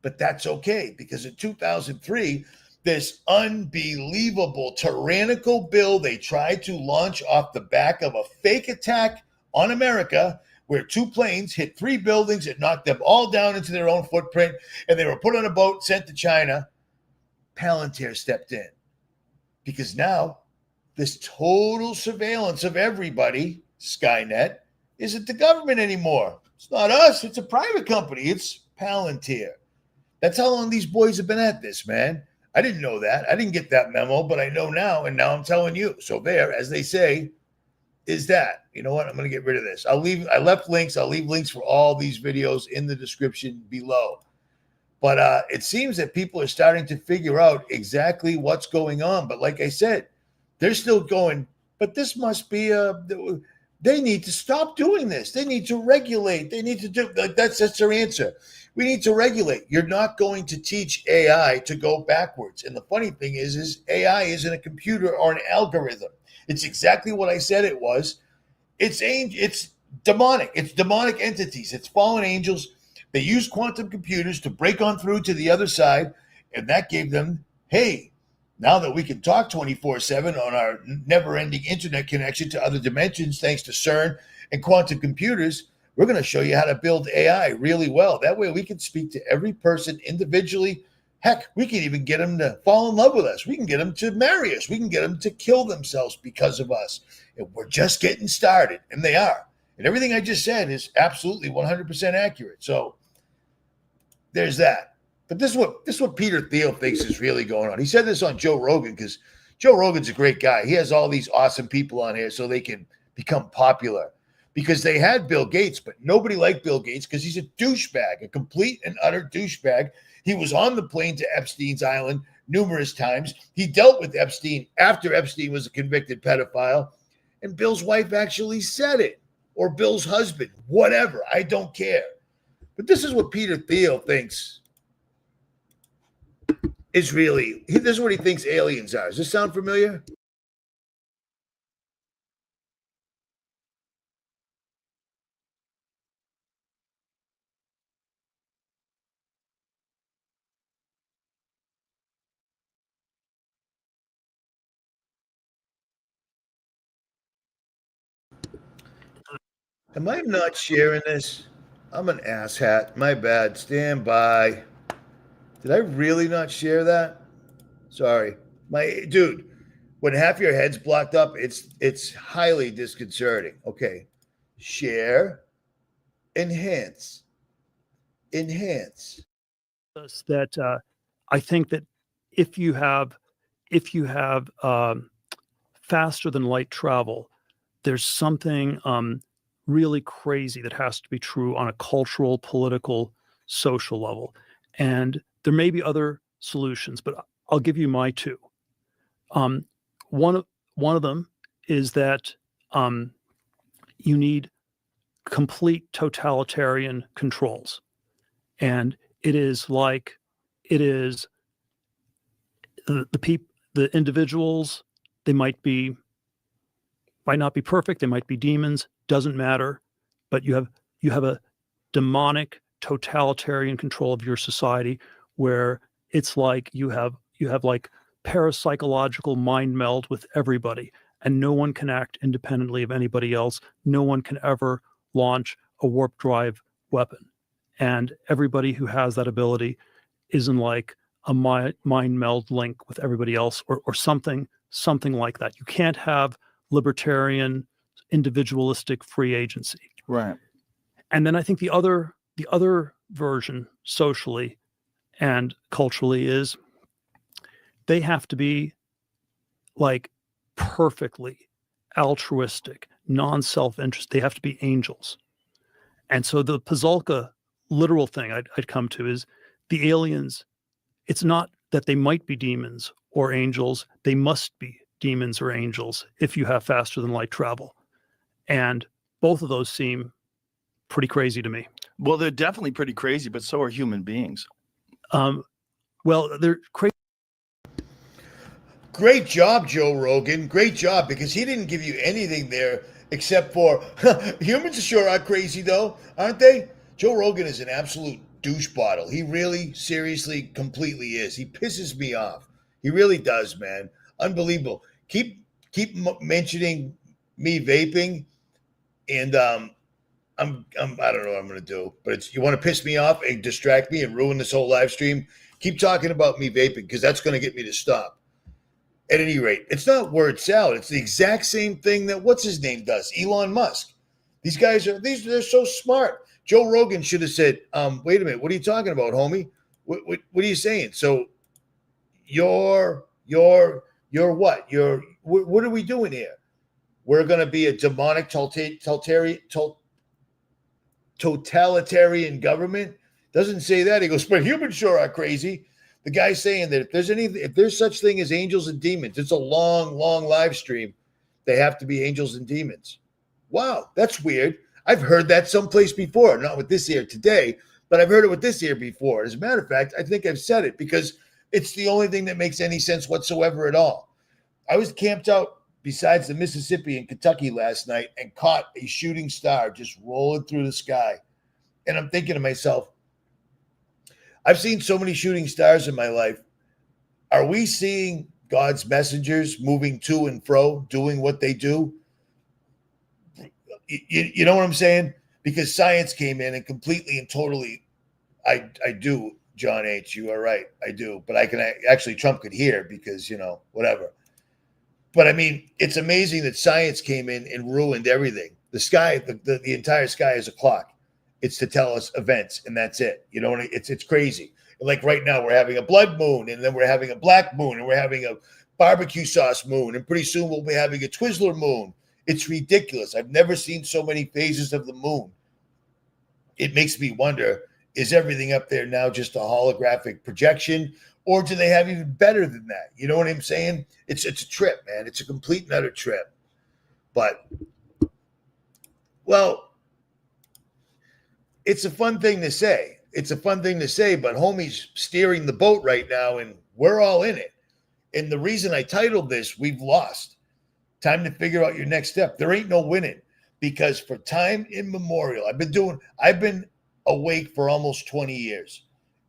But that's okay, because in 2003, this unbelievable tyrannical bill they tried to launch off the back of a fake attack on America, where 2 planes hit 3 buildings and knocked them all down into their own footprint, and they were put on a boat, sent to China. Palantir stepped in. Because now this total surveillance of everybody, Skynet, isn't the government anymore. It's not us. It's a private company. It's Palantir. That's how long these boys have been at this, man. I didn't know that. I didn't get that memo, but I know now, and now I'm telling you. So there, as they say, is that. You know what? I'm going to get rid of this. I left links. I'll leave links for all these videos in the description below. But it seems that people are starting to figure out exactly what's going on. But like I said, they're still going, but this must be they need to stop doing this. They need to regulate. They need to do, that's their answer. We need to regulate. You're not going to teach AI to go backwards. And the funny thing is AI isn't a computer or an algorithm. It's exactly what I said it was. It's demonic. It's demonic entities. It's fallen angels. They used quantum computers to break on through to the other side, and that gave them, hey, now that we can talk 24/7 on our never-ending internet connection to other dimensions, thanks to CERN and quantum computers, we're going to show you how to build AI really well. That way we can speak to every person individually. Heck, we can even get them to fall in love with us. We can get them to marry us. We can get them to kill themselves because of us. And we're just getting started, and they are. And everything I just said is absolutely 100% accurate. So there's that. But this is what Peter Thiel thinks is really going on. He said this on Joe Rogan because Joe Rogan's a great guy. He has all these awesome people on here so they can become popular. Because they had Bill Gates, but nobody liked Bill Gates because he's a douchebag, a complete and utter douchebag. He was on the plane to Epstein's Island numerous times. He dealt with Epstein after Epstein was a convicted pedophile. And Bill's wife actually said it. Or Bill's husband, whatever. I don't care. But this is what Peter Thiel thinks is really, this is what he thinks aliens are. Does this sound familiar? Am I not sharing this? I'm an asshat. My bad. Stand by. Did I really not share that? Sorry. My dude, when half your head's blocked up, it's highly disconcerting. Okay. Share. Enhance. That I think that if you have faster than light travel, there's something really crazy that has to be true on a cultural, political, social level. And there may be other solutions, but I'll give you my two. One of them is that you need complete totalitarian controls, and it is the individuals. They might not be perfect. They might be demons. Doesn't matter, but you have a demonic totalitarian control of your society where it's like you have like parapsychological mind meld with everybody, and no one can act independently of anybody else. No one can ever launch a warp drive weapon, and everybody who has that ability is in like a mind meld link with everybody else, or something like that. You can't have libertarian, individualistic free agency. Right. And then I think the other version, socially and culturally, is they have to be like perfectly altruistic, non-self-interest. They have to be angels. And so the 𝗦𝗲𝗍𝗻 literal thing I'd come to is the aliens. It's not that they might be demons or angels. They must be demons or angels if you have faster than light travel. And both of those seem pretty crazy to me. Well, they're definitely pretty crazy, but so are human beings. Well, they're crazy. Great job, Joe Rogan. Great job, because he didn't give you anything there except for humans sure are crazy, though, aren't they? Joe Rogan is an absolute douche bottle. He really, seriously, completely is. He pisses me off. He really does, man. Unbelievable. Keep mentioning me vaping, and I don't know what I'm gonna do. But you want to piss me off and distract me and ruin this whole live stream? Keep talking about me vaping, because that's going to get me to stop. At any rate, it's not word salad. It's the exact same thing that what's his name does, Elon Musk. These guys they're so smart. Joe Rogan should have said, "Wait a minute, what are you talking about, homie? What are you saying?" So, you're what? What are we doing here? We're going to be a demonic totalitarian government? Doesn't say that. He goes, but humans sure are crazy. The guy's saying that if there's such thing as angels and demons, it's a long live stream. They have to be angels and demons. Wow, that's weird. I've heard that someplace before, not with this ear today, but I've heard it with this ear before. As a matter of fact, I think I've said it because it's the only thing that makes any sense whatsoever at all. I was camped out besides the Mississippi and Kentucky last night and caught a shooting star just rolling through the sky. And I'm thinking to myself, I've seen so many shooting stars in my life. Are we seeing God's messengers moving to and fro, doing what they do? You know what I'm saying? Because science came in and completely and totally, I do, John H., you are right, I do. But I can actually, Trump could hear because, whatever. But I mean, it's amazing that science came in and ruined everything. The sky, the entire sky is a clock. It's to tell us events, and that's it. It's crazy. Like right now, we're having a blood moon, and then we're having a black moon, and we're having a barbecue sauce moon, and pretty soon we'll be having a Twizzler moon. It's ridiculous. I've never seen so many phases of the moon. It makes me wonder, is everything up there now just a holographic projection, or do they have even better than that? You know what I'm saying? It's a trip, man. It's a complete and utter trip. But, well, it's a fun thing to say. But homie's steering the boat right now, and we're all in it. And the reason I titled this, We've Lost. Time to figure out your next step. There ain't no winning, because for time immemorial, I've been awake for almost 20 years.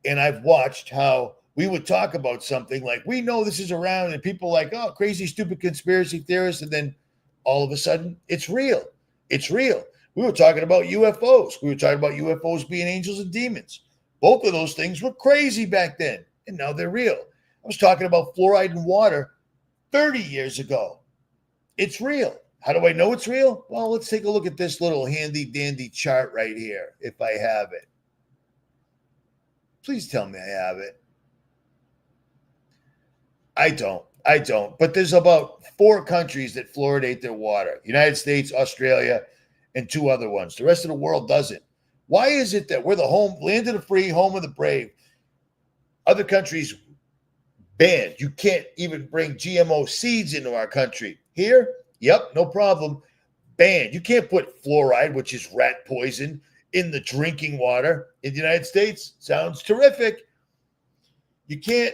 And I've watched how we would talk about something like, we know this is around, and people like, oh, crazy, stupid conspiracy theorists. And then all of a sudden, it's real. It's real. We were talking about UFOs. We were talking about UFOs being angels and demons. Both of those things were crazy back then, and now they're real. I was talking about fluoride in water 30 years ago. It's real. How do I know it's real? Well, let's take a look at this little handy-dandy chart right here, if I have it. Please tell me I have it. I don't. But there's about 4 countries that fluoridate their water. United States, Australia, and 2 other ones. The rest of the world doesn't. Why is it that we're the land of the free, home of the brave? Other countries banned. You can't even bring GMO seeds into our country. Here, yep, no problem. Banned. You can't put fluoride, which is rat poison, in the drinking water in the United States. Sounds terrific. You can't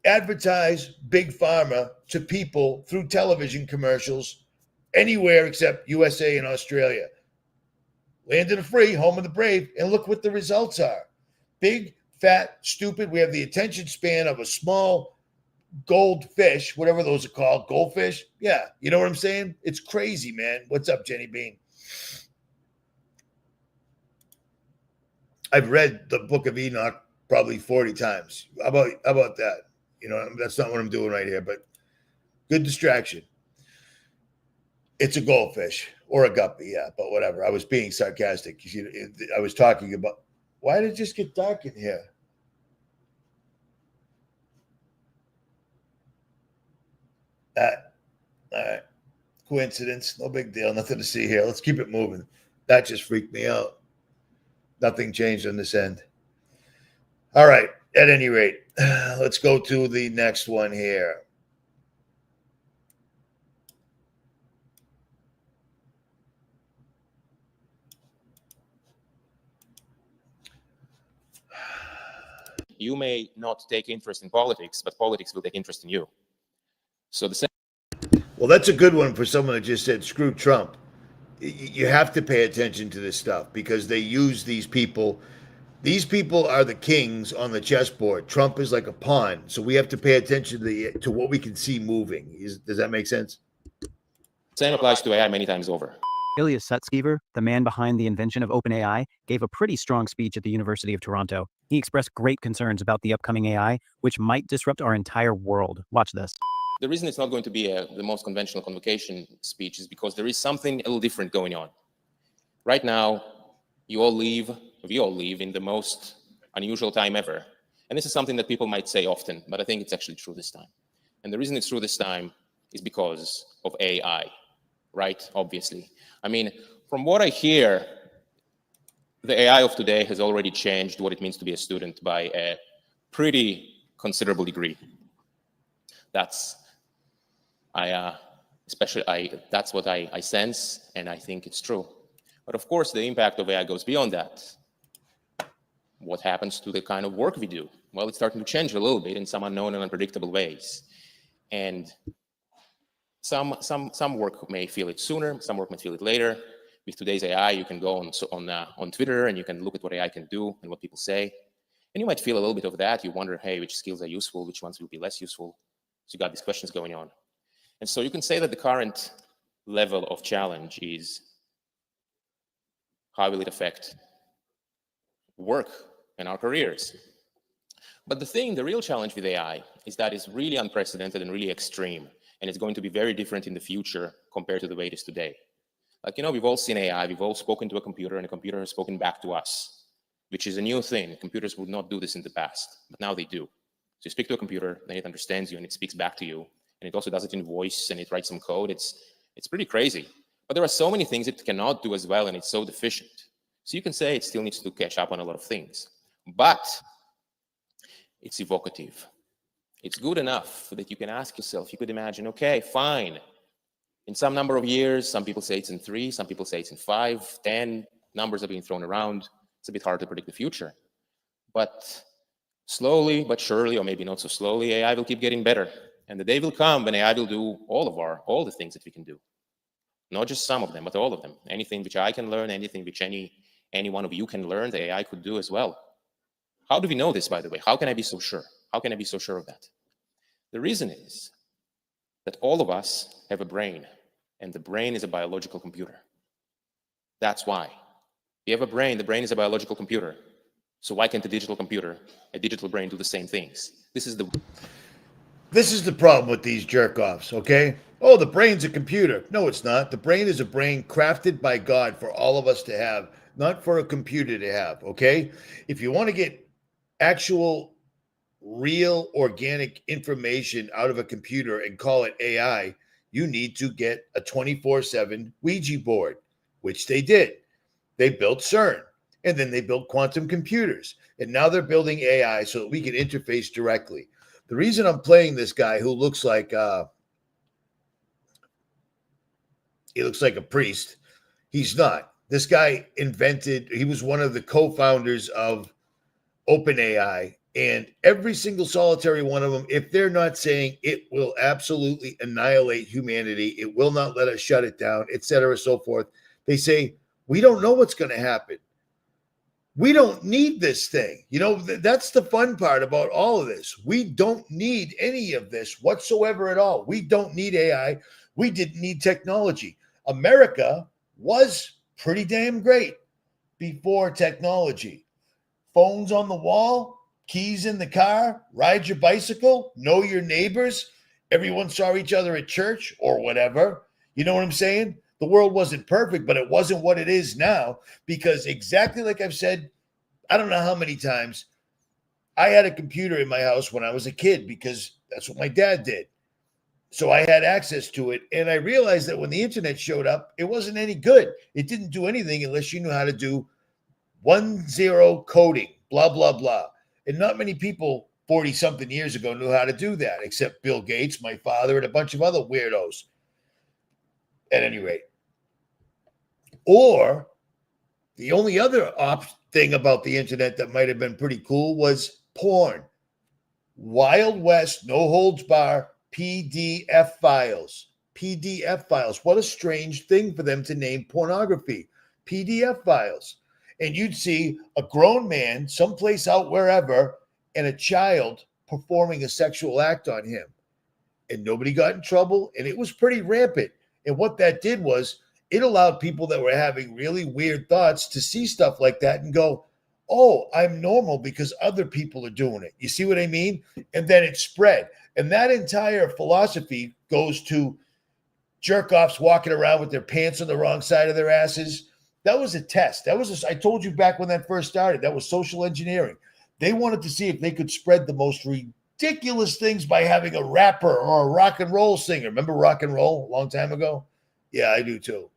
advertise big pharma to people through television commercials anywhere except USA and Australia. Land of the free, home of the brave, and look what the results are. Big, fat, stupid. We have the attention span of a small goldfish, whatever those are called, goldfish. Yeah, you know what I'm saying? It's crazy, man. What's up, Jenny Bean? I've read the Book of Enoch probably 40 times. How about that? You know, that's not what I'm doing right here, but good distraction. It's a goldfish or a guppy, yeah, but whatever. I was being sarcastic. I was talking about, why did it just get dark in here? All right. Coincidence, no big deal, nothing to see here. Let's keep it moving. That just freaked me out. Nothing changed on this end. All right, at any rate, let's go to the next one here. You may not take interest in politics, but politics will take interest in you. So the same. Well, that's a good one for someone that just said, screw Trump. You have to pay attention to this stuff because they use these people. These people are the kings on the chessboard. Trump is like a pawn. So we have to pay attention to what we can see moving. Does that make sense? Same applies to AI many times over. 𝗦𝗲𝗍𝗲𝗺𝗍, the man behind the invention of OpenAI, gave a pretty strong speech at the University of Toronto. He expressed great concerns about the upcoming AI, which might disrupt our entire world. Watch this. The reason it's not going to be the most conventional convocation speech is because there is something a little different going on. Right now, we all live in the most unusual time ever. And this is something that people might say often, but I think it's actually true this time. And the reason it's true this time is because of AI, right? Obviously. I mean, from what I hear, the AI of today has already changed what it means to be a student by a pretty considerable degree. That's what I sense, and I think it's true. But of course, the impact of AI goes beyond that. What happens to the kind of work we do? Well, it's starting to change a little bit in some unknown and unpredictable ways. And some work may feel it sooner, some work may feel it later. With today's AI, you can go on Twitter and you can look at what AI can do and what people say. And you might feel a little bit of that. You wonder, hey, which skills are useful, which ones will be less useful? So you got these questions going on. And so you can say that the current level of challenge is how will it affect work and our careers? But the real challenge with AI is that it's really unprecedented and really extreme. And it's going to be very different in the future compared to the way it is today. Like, you know, we've all seen AI, we've all spoken to a computer and a computer has spoken back to us, which is a new thing. Computers would not do this in the past, but now they do. So you speak to a computer, then it understands you and it speaks back to you. And it also does it in voice and it writes some code. It's pretty crazy. But there are so many things it cannot do as well and it's so deficient. So you can say it still needs to catch up on a lot of things. But it's evocative. It's good enough that you can ask yourself, you could imagine, okay, fine. In some number of years, some people say it's in 3, some people say it's in 5, 10, numbers are being thrown around. It's a bit hard to predict the future. But slowly, but surely, or maybe not so slowly, AI will keep getting better. And the day will come when AI will do all the things that we can do. Not just some of them, but all of them. Anything which I can learn, anything which any one of you can learn, the AI could do as well. How do we know this, by the way? How can I be so sure? How can I be so sure of that? The reason is that all of us have a brain, and the brain is a biological computer. That's why. If you have a brain, the brain is a biological computer. So why can't a digital computer, a digital brain, do the same things? This is the problem with these jerk-offs, okay? Oh, the brain's a computer. No, it's not. The brain is a brain crafted by God for all of us to have, not for a computer to have, okay? If you want to get actual, real, organic information out of a computer and call it AI, you need to get a 24/7 Ouija board, which they did. They built CERN. And then they built quantum computers. And now they're building AI so that we can interface directly. The reason I'm playing this guy who looks like he looks like a priest, he's not. This guy he was one of the co-founders of OpenAI. And every single solitary one of them, if they're not saying it will absolutely annihilate humanity, it will not let us shut it down, et cetera, so forth, they say, we don't know what's going to happen. We don't need this thing. You know, that's the fun part about all of this. We don't need any of this whatsoever at all. We don't need AI. We didn't need technology. America was pretty damn great before technology. Phones on the wall, keys in the car, ride your bicycle, know your neighbors. Everyone saw each other at church or whatever. You know what I'm saying? The world wasn't perfect, but it wasn't what it is now, because exactly like I've said, I don't know how many times, I had a computer in my house when I was a kid because that's what my dad did. So I had access to it. And I realized that when the internet showed up, it wasn't any good. It didn't do anything unless you knew how to do 1-0 coding, blah, blah, blah. And not many people 40 something years ago knew how to do that, except Bill Gates, my father, and a bunch of other weirdos. At any rate. Or the only other thing about the internet that might have been pretty cool was porn. Wild West, no holds bar, PDF files. PDF files. What a strange thing for them to name pornography. PDF files. And you'd see a grown man someplace out wherever and a child performing a sexual act on him. And nobody got in trouble, and it was pretty rampant. And what that did was it allowed people that were having really weird thoughts to see stuff like that and go, oh, I'm normal because other people are doing it. You see what I mean? And then it spread. And that entire philosophy goes to jerk-offs walking around with their pants on the wrong side of their asses. That was a test. I told you back when that first started, that was social engineering. They wanted to see if they could spread the most ridiculous things by having a rapper or a rock and roll singer. Remember rock and roll a long time ago? Yeah, I do too.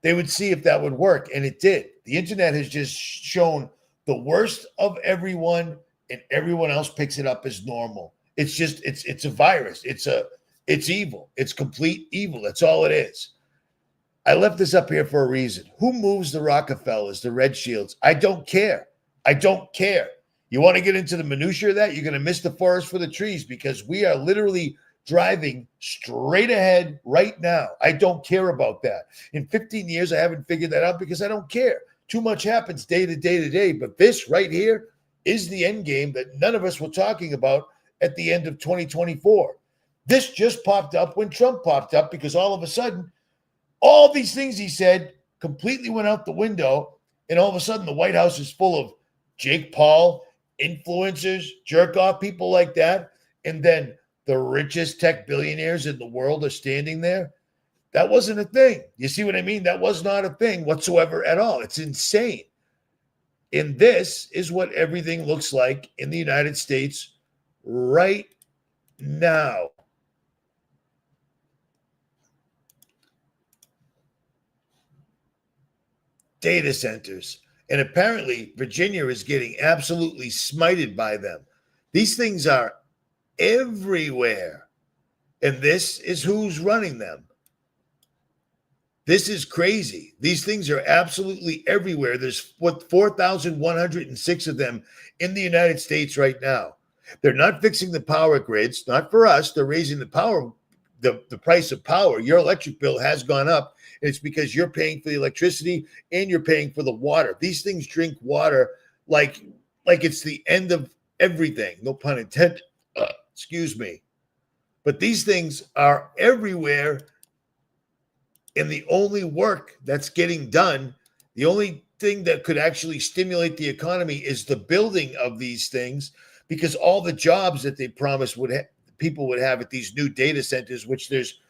They would see if that would work, and it did. The internet has just shown the worst of everyone, and everyone else picks it up as normal. It's just it's a virus. It's evil. It's complete evil. That's all it is. I left this up here for a reason. Who moves the Rockefellers, the Red Shields? I don't care. I don't care. You want to get into the minutia of that? You're going to miss the forest for the trees, because we are literally driving straight ahead right now. I don't care about that. In 15 years, I haven't figured that out because I don't care. Too much happens day to day to day. But this right here is the end game that none of us were talking about at the end of 2024. This just popped up when Trump popped up, because all of a sudden, all these things he said completely went out the window. And all of a sudden, the White House is full of Jake Paul, influencers, jerk off people like that. And then the richest tech billionaires in the world are standing there. That wasn't a thing. You see what I mean? That was not a thing whatsoever at all. It's insane. And this is what everything looks like in the United States right now. Data centers. And apparently, Virginia is getting absolutely smited by them. These things are everywhere. And this is who's running them. This is crazy. These things are absolutely everywhere. There's 4,106 of them in the United States right now. They're not fixing the power grids, not for us. They're raising the power, the price of power. Your electric bill has gone up. It's because you're paying for the electricity and you're paying for the water. These things drink water like it's the end of everything. No pun intended. Excuse me. But these things are everywhere. And the only work that's getting done, the only thing that could actually stimulate the economy is the building of these things, because all the jobs that they promised people would have at these new data centers, which there's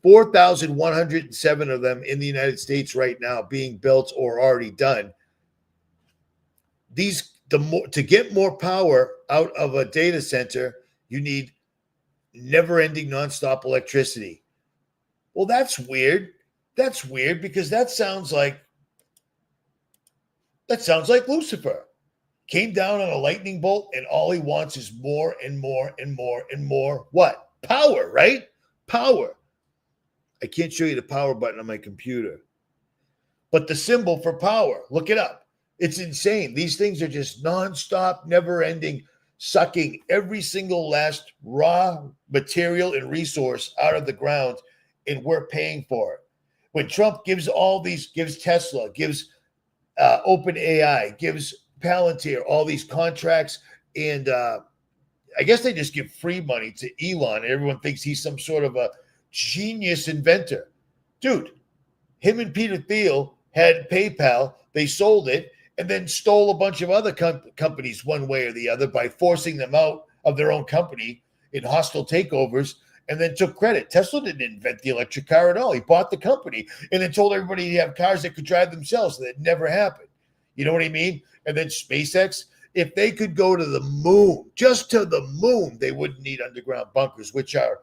4,107 of them in the United States right now being built or already done. To get more power out of a data center, you need never-ending nonstop electricity. Well, that's weird. That's weird, because that sounds like That sounds like Lucifer. Came down on a lightning bolt, and all he wants is more and more and more and more. What? Power, right? Power. I can't show you the power button on my computer. But the symbol for power, look it up. It's insane. These things are just nonstop, never-ending, sucking every single last raw material and resource out of the ground, and we're paying for it. When Trump gives Tesla, gives OpenAI, gives Palantir all these contracts, and I guess they just give free money to Elon, and everyone thinks he's some sort of a genius inventor. Dude, him and Peter Thiel had PayPal. They sold it and then stole a bunch of other companies one way or the other by forcing them out of their own company in hostile takeovers, and then took credit. Tesla didn't invent the electric car at all. He bought the company and then told everybody to have cars that could drive themselves. That never happened. You know what I mean? And then SpaceX, if they could go to the moon, just to the moon, they wouldn't need underground bunkers, which are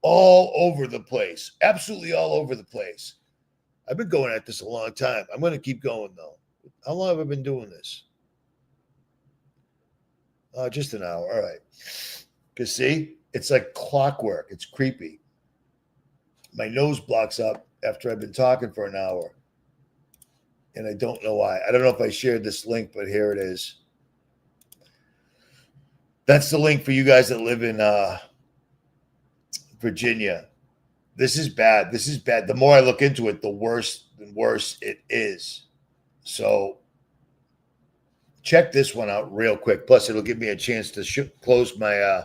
all over the place, absolutely all over the place. I've been going at this a long time. I'm going to keep going, though. How long have I been doing this? Just an hour. All right. Because, see, it's like clockwork. It's creepy. My nose blocks up after I've been talking for an hour. And I don't know why. I don't know if I shared this link, but here it is. That's the link for you guys that live in Virginia. This is bad. This is bad. The more I look into it, the worse and worse it is. So check this one out real quick. Plus, it'll give me a chance to close my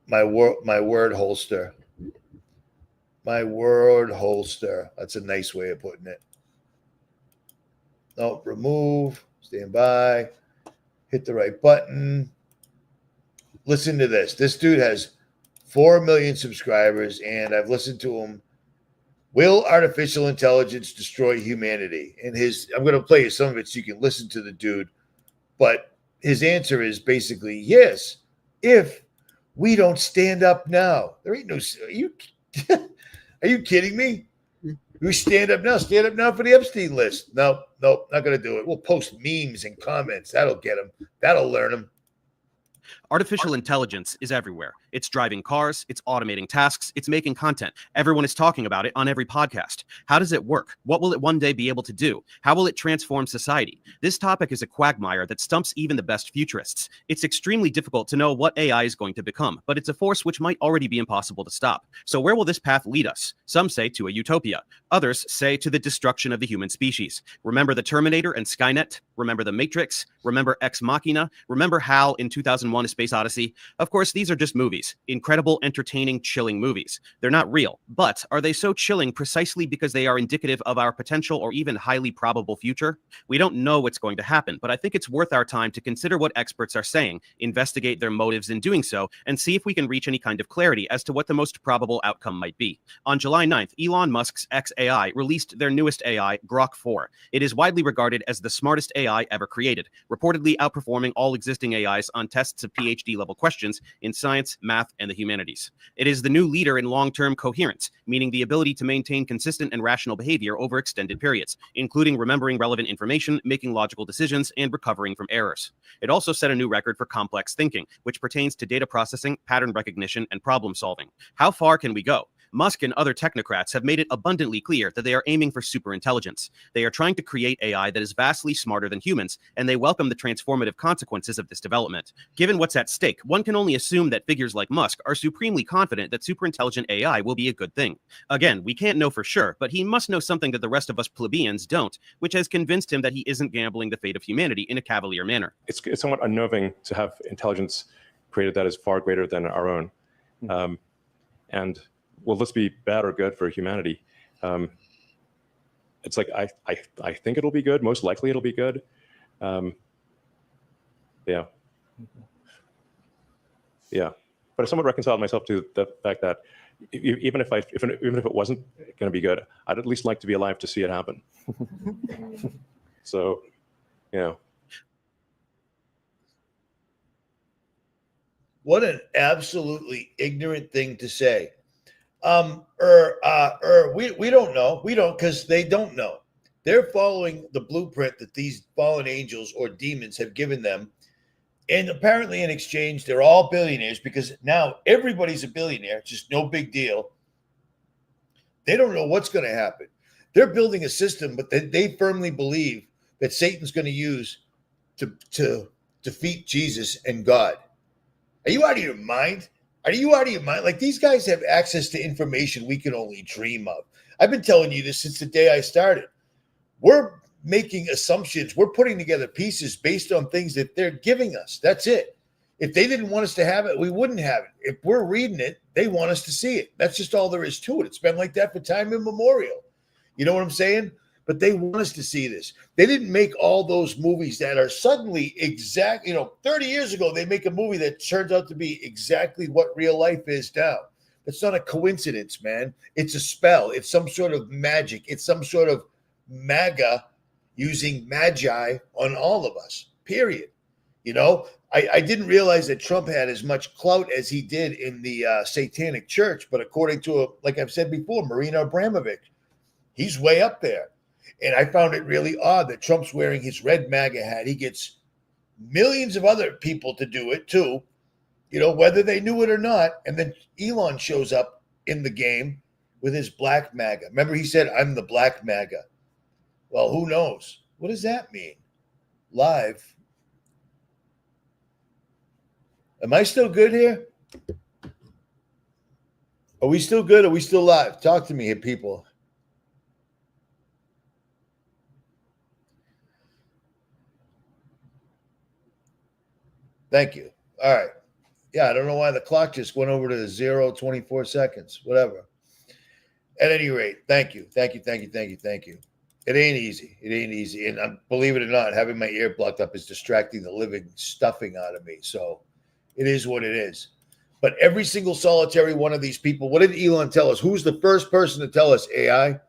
my word holster. My word holster. That's a nice way of putting it. No, remove. Stand by. Hit the right button. Listen to this. This dude has 4 million subscribers, and I've listened to him. Will artificial intelligence destroy humanity? And I'm going to play you some of it so you can listen to the dude. But his answer is basically yes, if we don't stand up now. There ain't no. Are you kidding me? We stand up now. Stand up now for the Epstein list. Nope, not going to do it. We'll post memes and comments. That'll get them. That'll learn them. Artificial intelligence is everywhere. It's driving cars, it's automating tasks, it's making content. Everyone is talking about it on every podcast. How does it work? What will it one day be able to do? How will it transform society? This topic is a quagmire that stumps even the best futurists. It's extremely difficult to know what AI is going to become, but it's a force which might already be impossible to stop. So where will this path lead us? Some say to a utopia. Others say to the destruction of the human species. Remember the Terminator and Skynet? Remember the Matrix? Remember Ex Machina? Remember HAL in 2001: A Space Odyssey? Of course, these are just movies. Incredible, entertaining, chilling movies. They're not real, but are they so chilling precisely because they are indicative of our potential or even highly probable future? We don't know what's going to happen, but I think it's worth our time to consider what experts are saying, investigate their motives in doing so, and see if we can reach any kind of clarity as to what the most probable outcome might be. On July 9th, Elon Musk's xAI released their newest AI, Grok 4. It is widely regarded as the smartest AI ever created, reportedly outperforming all existing AIs on tests of PhD-level questions in science, math, and the humanities. It is the new leader in long-term coherence, meaning the ability to maintain consistent and rational behavior over extended periods, including remembering relevant information, making logical decisions, and recovering from errors. It also set a new record for complex thinking, which pertains to data processing, pattern recognition, and problem solving. How far can we go? Musk and other technocrats have made it abundantly clear that they are aiming for superintelligence. They are trying to create AI that is vastly smarter than humans, and they welcome the transformative consequences of this development. Given what's at stake, one can only assume that figures like Musk are supremely confident that superintelligent AI will be a good thing. Again, we can't know for sure, but he must know something that the rest of us plebeians don't, which has convinced him that he isn't gambling the fate of humanity in a cavalier manner. It's somewhat unnerving to have intelligence created that is far greater than our own. And will this be bad or good for humanity? It's like, I think it'll be good. Most likely it'll be good. Yeah. But I somewhat reconciled myself to the fact that even if it wasn't going to be good, I'd at least like to be alive to see it happen. So, yeah. What an absolutely ignorant thing to say. We don't know. We don't, because they don't know. They're following the blueprint that these fallen angels or demons have given them. And apparently in exchange, they're all billionaires because now everybody's a billionaire. Just no big deal. They don't know what's going to happen. They're building a system, but they firmly believe that Satan's going to use to defeat Jesus and God. Are you out of your mind? Are you out of your mind? Like, these guys have access to information we can only dream of. I've been telling you this since the day I started. We're making assumptions. We're putting together pieces based on things that they're giving us. That's it. If they didn't want us to have it, we wouldn't have it. If we're reading it, they want us to see it. That's just all there is to it. It's been like that for time immemorial. You know what I'm saying? But they want us to see this. They didn't make all those movies that are suddenly 30 years ago, they make a movie that turns out to be exactly what real life is now. It's not a coincidence, man. It's a spell. It's some sort of magic. It's some sort of MAGA using magi on all of us, period. You know, I didn't realize that Trump had as much clout as he did in the satanic church. But according to, like I've said before, 𝗦𝗵𝗿𝗶𝗍𝗺, he's way up there. And I found it really odd that Trump's wearing his red MAGA hat. He gets millions of other people to do it too, you know, whether they knew it or not. And then Elon shows up in the game with his black MAGA. Remember, he said, "I'm the black MAGA." Well, who knows? What does that mean? Live. Am I still good here? Are we still good? Are we still live? Talk to me here, people. Thank you. All right. Yeah, I don't know why the clock just went over to 0:24 seconds. Whatever. At any rate, thank you. Thank you. It ain't easy. And believe it or not, having my ear blocked up is distracting the living stuffing out of me. So it is what it is. But every single solitary one of these people, what did Elon tell us? Who's the first person to tell us AI?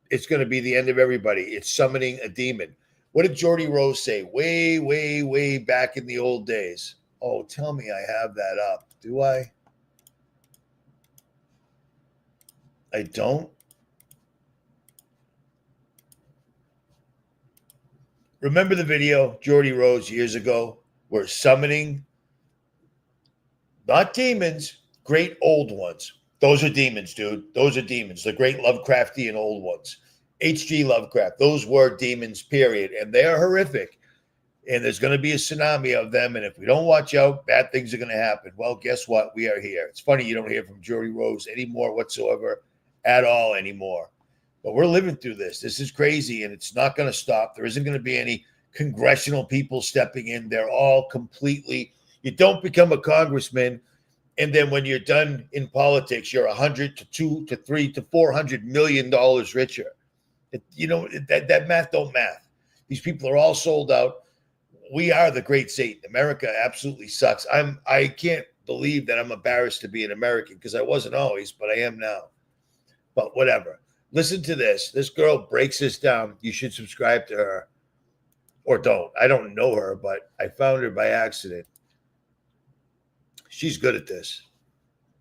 It's going to be the end of everybody. It's summoning a demon. What did Geordie Rose say way, way, way back in the old days? Oh, tell me I have that up. Do I? I don't. Remember the video, Geordie Rose, years ago, where summoning, not demons, great old ones. Those are demons, dude. Those are demons. The great Lovecraftian old ones. H.G. Lovecraft. Those were demons, period. And they are horrific. And there's going to be a tsunami of them. And if we don't watch out, bad things are going to happen. Well, guess what? We are here. It's funny you don't hear from Geordie Rose anymore whatsoever at all anymore. But we're living through this. This is crazy, and it's not going to stop. There isn't going to be any congressional people stepping in. They're all completely – you don't become a congressman, and then when you're done in politics, you're $100 to $2 to $3 to $400 million richer. That math don't math. These people are all sold out. We are the great Satan. America absolutely sucks. I can't believe that I'm embarrassed to be an American because I wasn't always, but I am now. But whatever. Listen to this. This girl breaks this down. You should subscribe to her or don't. I don't know her, but I found her by accident. She's good at this.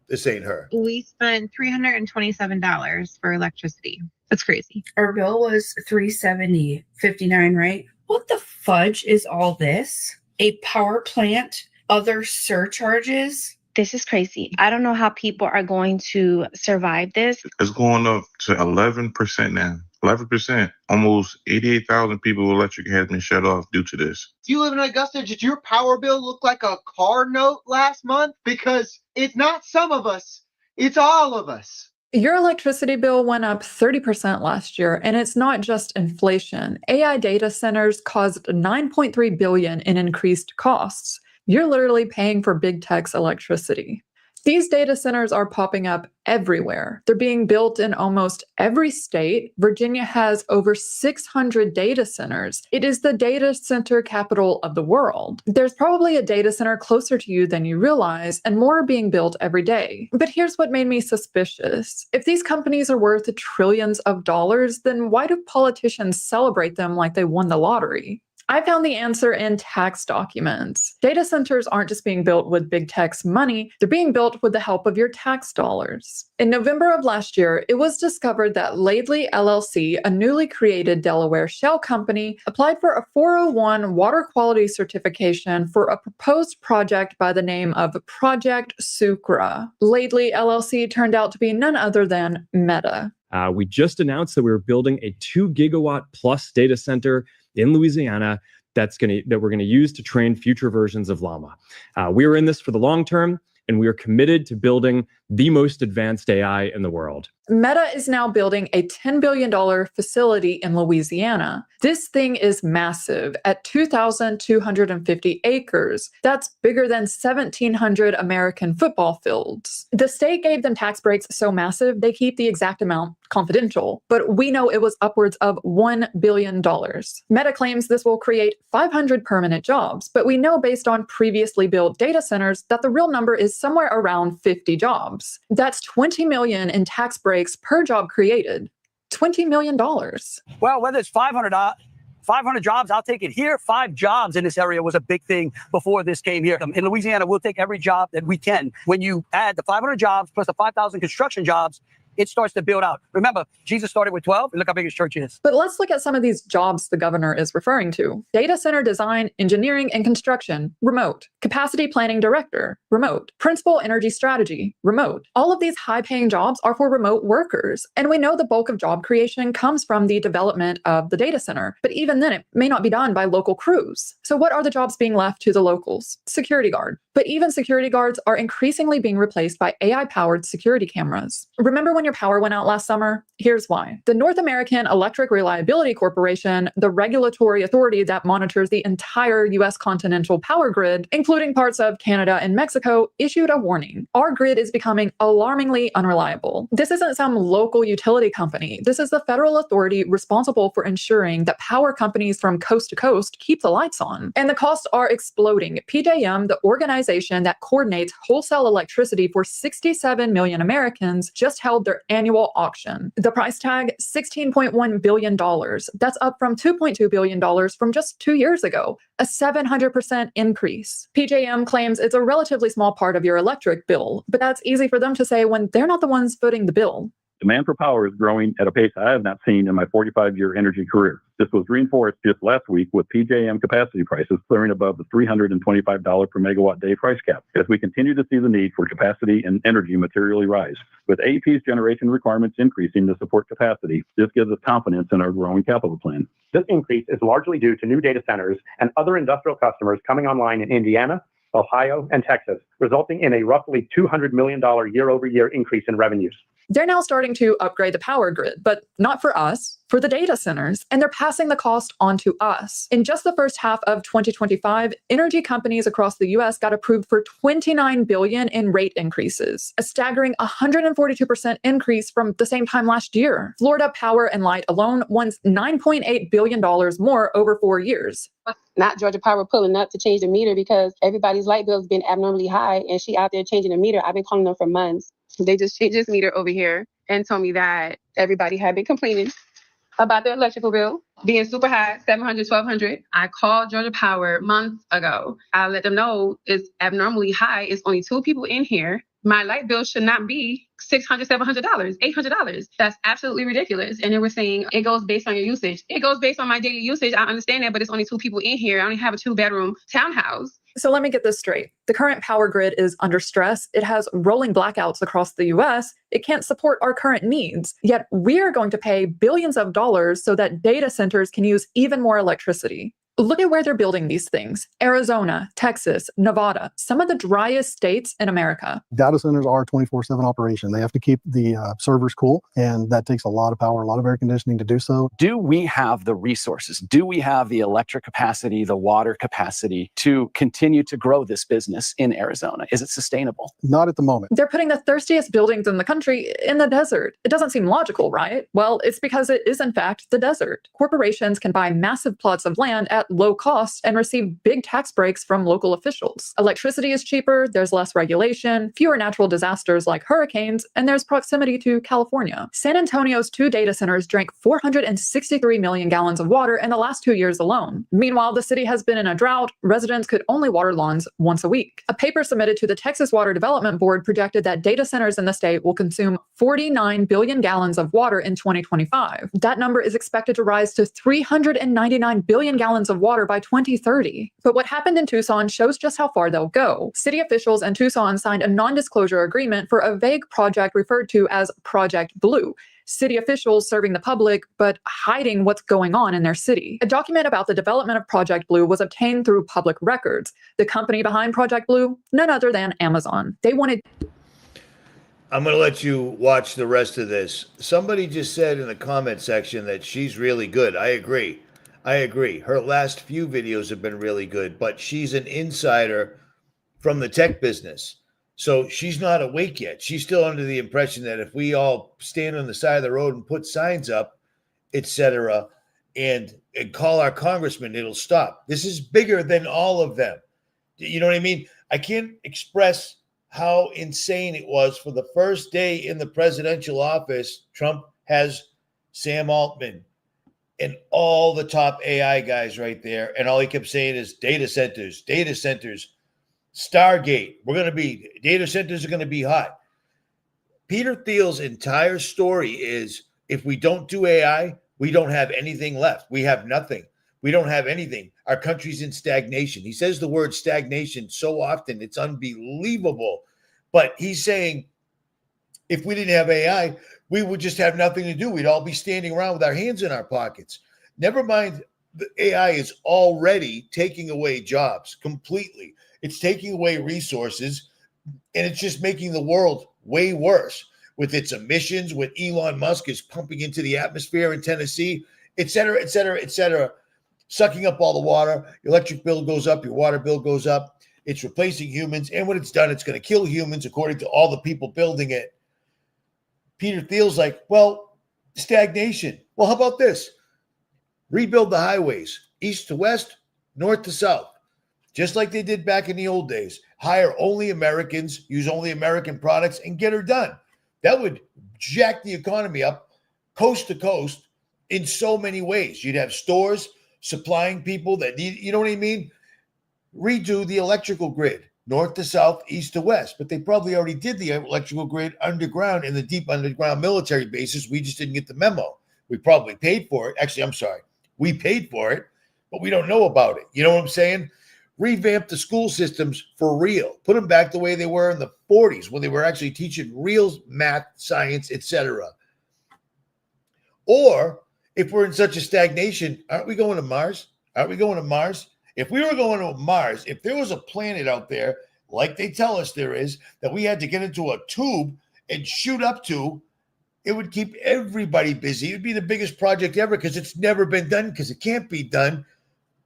This ain't her. We spent $327 for electricity. That's crazy. Our bill was $370.59, right? What the fudge is all this? A power plant, other surcharges? This is crazy. I don't know how people are going to survive this. It's going up to 11% now. 11%. Almost 88,000 people electric has been shut off due to this. If you live in Augusta, did your power bill look like a car note last month? Because it's not some of us, it's all of us. Your electricity bill went up 30% last year, and it's not just inflation. AI data centers caused $9.3 billion in increased costs. You're literally paying for big tech's electricity. These data centers are popping up everywhere. They're being built in almost every state. Virginia has over 600 data centers. It is the data center capital of the world. There's probably a data center closer to you than you realize, and more are being built every day. But here's what made me suspicious. If these companies are worth trillions of dollars, then why do politicians celebrate them like they won the lottery? I found the answer in tax documents. Data centers aren't just being built with big tech's money, they're being built with the help of your tax dollars. In November of last year, it was discovered that 𝗦𝗲𝗽𝗁 LLC, a newly created Delaware shell company, applied for a 401 water quality certification for a proposed project by the name of Project Sucra. 𝗦𝗽𝗁 LLC turned out to be none other than Meta. We just announced that we were building a 2 gigawatt plus data center in Louisiana that we're going to use to train future versions of Llama. We are in this for the long term, and we are committed to building the most advanced AI in the world. Meta is now building a $10 billion facility in Louisiana. This thing is massive at 2,250 acres. That's bigger than 1,700 American football fields. The state gave them tax breaks so massive, they keep the exact amount confidential, but we know it was upwards of $1 billion. Meta claims this will create 500 permanent jobs, but we know based on previously built data centers that the real number is somewhere around 50 jobs. That's $20 million in tax breaks per job created. $20 million. Well, whether it's 500 jobs, I'll take it here. 5 jobs in this area was a big thing before this came here. In Louisiana, we'll take every job that we can. When you add the 500 jobs plus the 5,000 construction jobs, it starts to build out. Remember, Jesus started with 12, and look how big his church is. But let's look at some of these jobs the governor is referring to. Data center design, engineering, and construction, remote. Capacity planning director, remote. Principal energy strategy, remote. All of these high-paying jobs are for remote workers, and we know the bulk of job creation comes from the development of the data center. But even then, it may not be done by local crews. So what are the jobs being left to the locals? Security guard. But even security guards are increasingly being replaced by AI-powered security cameras. Remember when your power went out last summer? Here's why. The North American Electric Reliability Corporation, the regulatory authority that monitors the entire U.S. continental power grid, including parts of Canada and Mexico, issued a warning. Our grid is becoming alarmingly unreliable. This isn't some local utility company. This is the federal authority responsible for ensuring that power companies from coast to coast keep the lights on. And the costs are exploding. PJM, the organization that coordinates wholesale electricity for 67 million Americans, just held their annual auction. The price tag, $16.1 billion. That's up from $2.2 billion from just 2 years ago, a 700% increase. PJM claims it's a relatively small part of your electric bill, but that's easy for them to say when they're not the ones footing the bill. Demand for power is growing at a pace I have not seen in my 45-year energy career. This was reinforced just last week with PJM capacity prices clearing above the $325 per megawatt day price cap as we continue to see the need for capacity and energy materially rise. With AEP's generation requirements increasing to support capacity, this gives us confidence in our growing capital plan. This increase is largely due to new data centers and other industrial customers coming online in Indiana, Ohio, and Texas, resulting in a roughly $200 million year-over-year increase in revenues. They're now starting to upgrade the power grid, but not for us, for the data centers, and they're passing the cost on to us. In just the first half of 2025, energy companies across the US got approved for $29 billion in rate increases, a staggering 142% increase from the same time last year. Florida Power and Light alone wants $9.8 billion more over 4 years. Not Georgia Power pulling up to change the meter because everybody's light bill has been abnormally high, and she out there changing the meter. I've been calling them for months. They just changed this meter over here and told me that everybody had been complaining about their electrical bill being super high, $700, $1,200. I called Georgia Power months ago. I let them know it's abnormally high. It's only 2 people in here. My light bill should not be $600, $700, $800. That's absolutely ridiculous. And they were saying it goes based on your usage. It goes based on my daily usage. I understand that, but it's only 2 people in here. I only have a 2-bedroom townhouse. So let me get this straight. The current power grid is under stress. It has rolling blackouts across the US. It can't support our current needs. Yet we're going to pay billions of dollars so that data centers can use even more electricity. Look at where they're building these things. Arizona, Texas, Nevada, some of the driest states in America. Data centers are a 24/7 operation. They have to keep the servers cool, and that takes a lot of power, a lot of air conditioning to do so. Do we have the resources? Do we have the electric capacity, the water capacity to continue to grow this business in Arizona? Is it sustainable? Not at the moment. They're putting the thirstiest buildings in the country in the desert. It doesn't seem logical, right? Well, it's because it is in fact the desert. Corporations can buy massive plots of land at at low cost and receive big tax breaks from local officials. Electricity is cheaper, there's less regulation, fewer natural disasters like hurricanes, and there's proximity to California. San Antonio's 2 data centers drank 463 million gallons of water in the last 2 years alone. Meanwhile, the city has been in a drought. Residents could only water lawns once a week. A paper submitted to the Texas Water Development Board projected that data centers in the state will consume 49 billion gallons of water in 2025. That number is expected to rise to 399 billion gallons of water by 2030. But what happened in Tucson shows just how far they'll go. City officials in Tucson signed a non-disclosure agreement for a vague project referred to as Project Blue. City officials serving the public, but hiding what's going on in their city. A document about the development of Project Blue was obtained through public records. The company behind Project Blue, none other than Amazon. They wanted... I'm going to let you watch the rest of this. Somebody just said in the comment section that she's really good. I agree. Her last few videos have been really good, but she's an insider from the tech business. So she's not awake yet. She's still under the impression that if we all stand on the side of the road and put signs up, etc., and call our congressman, it'll stop. This is bigger than all of them. You know what I mean? I can't express how insane it was. For the first day in the presidential office, Trump has Sam Altman and all the top AI guys right there. And all he kept saying is data centers, Stargate. Data centers are going to be hot. Peter Thiel's entire story is, if we don't do AI, we don't have anything left. We have nothing. We don't have anything. Our country's in stagnation. He says the word stagnation so often, it's unbelievable. But he's saying, if we didn't have AI, we would just have nothing to do. We'd all be standing around with our hands in our pockets. Never mind, the AI is already taking away jobs completely. It's taking away resources, and it's just making the world way worse with its emissions, what Elon Musk is pumping into the atmosphere in Tennessee, et cetera, et cetera, et cetera, sucking up all the water. Your electric bill goes up, your water bill goes up. It's replacing humans, and when it's done, it's going to kill humans, according to all the people building it. Peter Thiel's like, well, stagnation. Well, how about this? Rebuild the highways, east to west, north to south. Just like they did back in the old days. Hire only Americans, use only American products, and get her done. That would jack the economy up coast to coast in so many ways. You'd have stores supplying people that need, you know what I mean? Redo the electrical grid, north to south, east to west. But they probably already did the electrical grid underground in the deep underground military bases. We just didn't get the memo. We probably paid for it. Actually, I'm sorry. We paid for it, but we don't know about it. You know what I'm saying? Revamp the school systems for real. Put them back the way they were in the 40s when they were actually teaching real math, science, etc. Or if we're in such a stagnation, aren't we going to Mars? Aren't we going to Mars? If we were going to Mars, if there was a planet out there, like they tell us there is, that we had to get into a tube and shoot up to, it would keep everybody busy. It would be the biggest project ever because it's never been done, because it can't be done,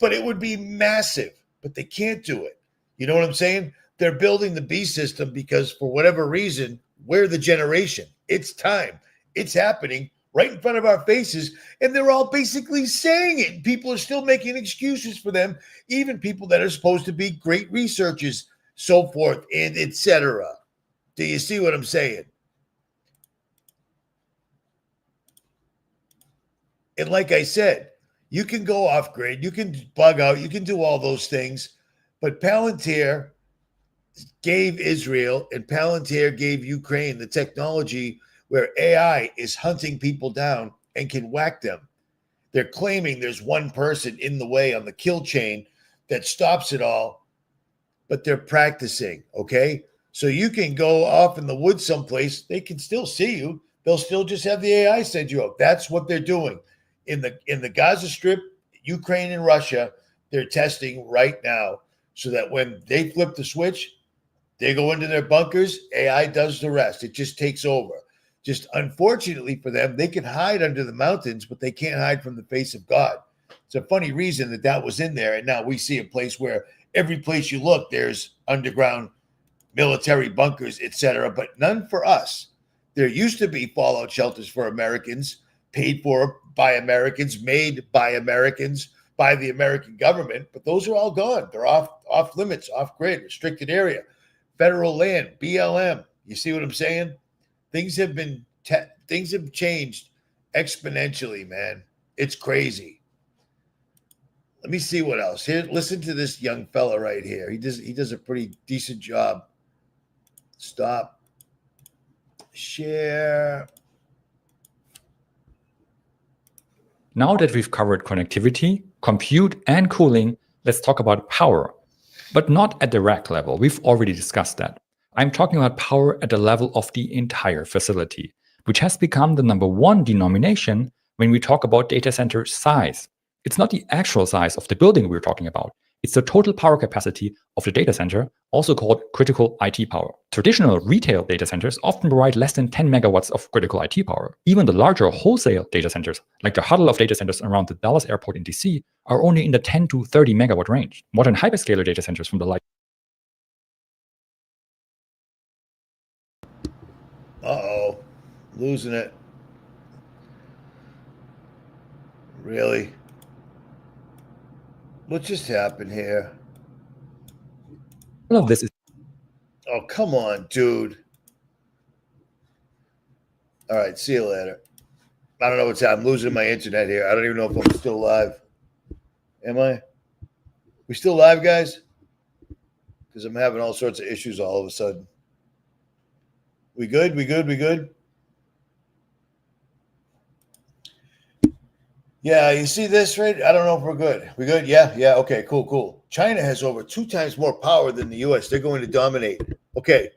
but it would be massive. But they can't do it. You know what I'm saying? They're building the B system because for whatever reason, we're the generation. It's time. It's happening right in front of our faces. And they're all basically saying it. People are still making excuses for them, even people that are supposed to be great researchers, so forth, and etc. Do you see what I'm saying? And like I said, you can go off grid, you can bug out, you can do all those things, but Palantir gave Israel and Palantir gave Ukraine the technology where AI is hunting people down and can whack them. They're claiming there's one person in the way on the kill chain that stops it all, but they're practicing, okay? So you can go off in the woods someplace, they can still see you. They'll still just have the AI send you out. That's what they're doing. In the Gaza Strip, Ukraine and Russia, they're testing right now so that when they flip the switch, they go into their bunkers, AI does the rest. It just takes over. Just unfortunately for them, they can hide under the mountains, but they can't hide from the face of God. It's a funny reason that was in there. And now we see a place where every place you look, there's underground military bunkers, etc., but none for us. There used to be fallout shelters for Americans, paid for by Americans, made by Americans, by the American government, but those are all gone. They're off limits, off grid, restricted area, federal land, BLM. You see what I'm saying? Things have changed exponentially, man. It's crazy. Let me see what else. Here, listen to this young fella right here. He does a pretty decent job. Stop. Share. Now that we've covered connectivity, compute, and cooling, let's talk about power. But not at the rack level. We've already discussed that. I'm talking about power at the level of the entire facility, which has become the #1 denomination when we talk about data center size. It's not the actual size of the building we're talking about. It's the total power capacity of the data center, also called critical IT power. Traditional retail data centers often provide less than 10 megawatts of critical IT power. Even the larger wholesale data centers, like the huddle of data centers around the Dallas airport in DC, are only in the 10 to 30 megawatt range. Modern hyperscaler data centers from the like. Uh-oh, losing it. Really? What just happened here? All of this is. Oh, come on, dude. All right, see you later. I don't know what's happening. I'm losing my internet here. I don't even know if I'm still live. Am I? We still live, guys? Because I'm having all sorts of issues all of a sudden. We good? We good? We good? Yeah, you see this, right? I don't know if we're good. We good? Yeah, yeah. Okay, cool, cool. China has over 2 times more power than the U.S. They're going to dominate. Okay.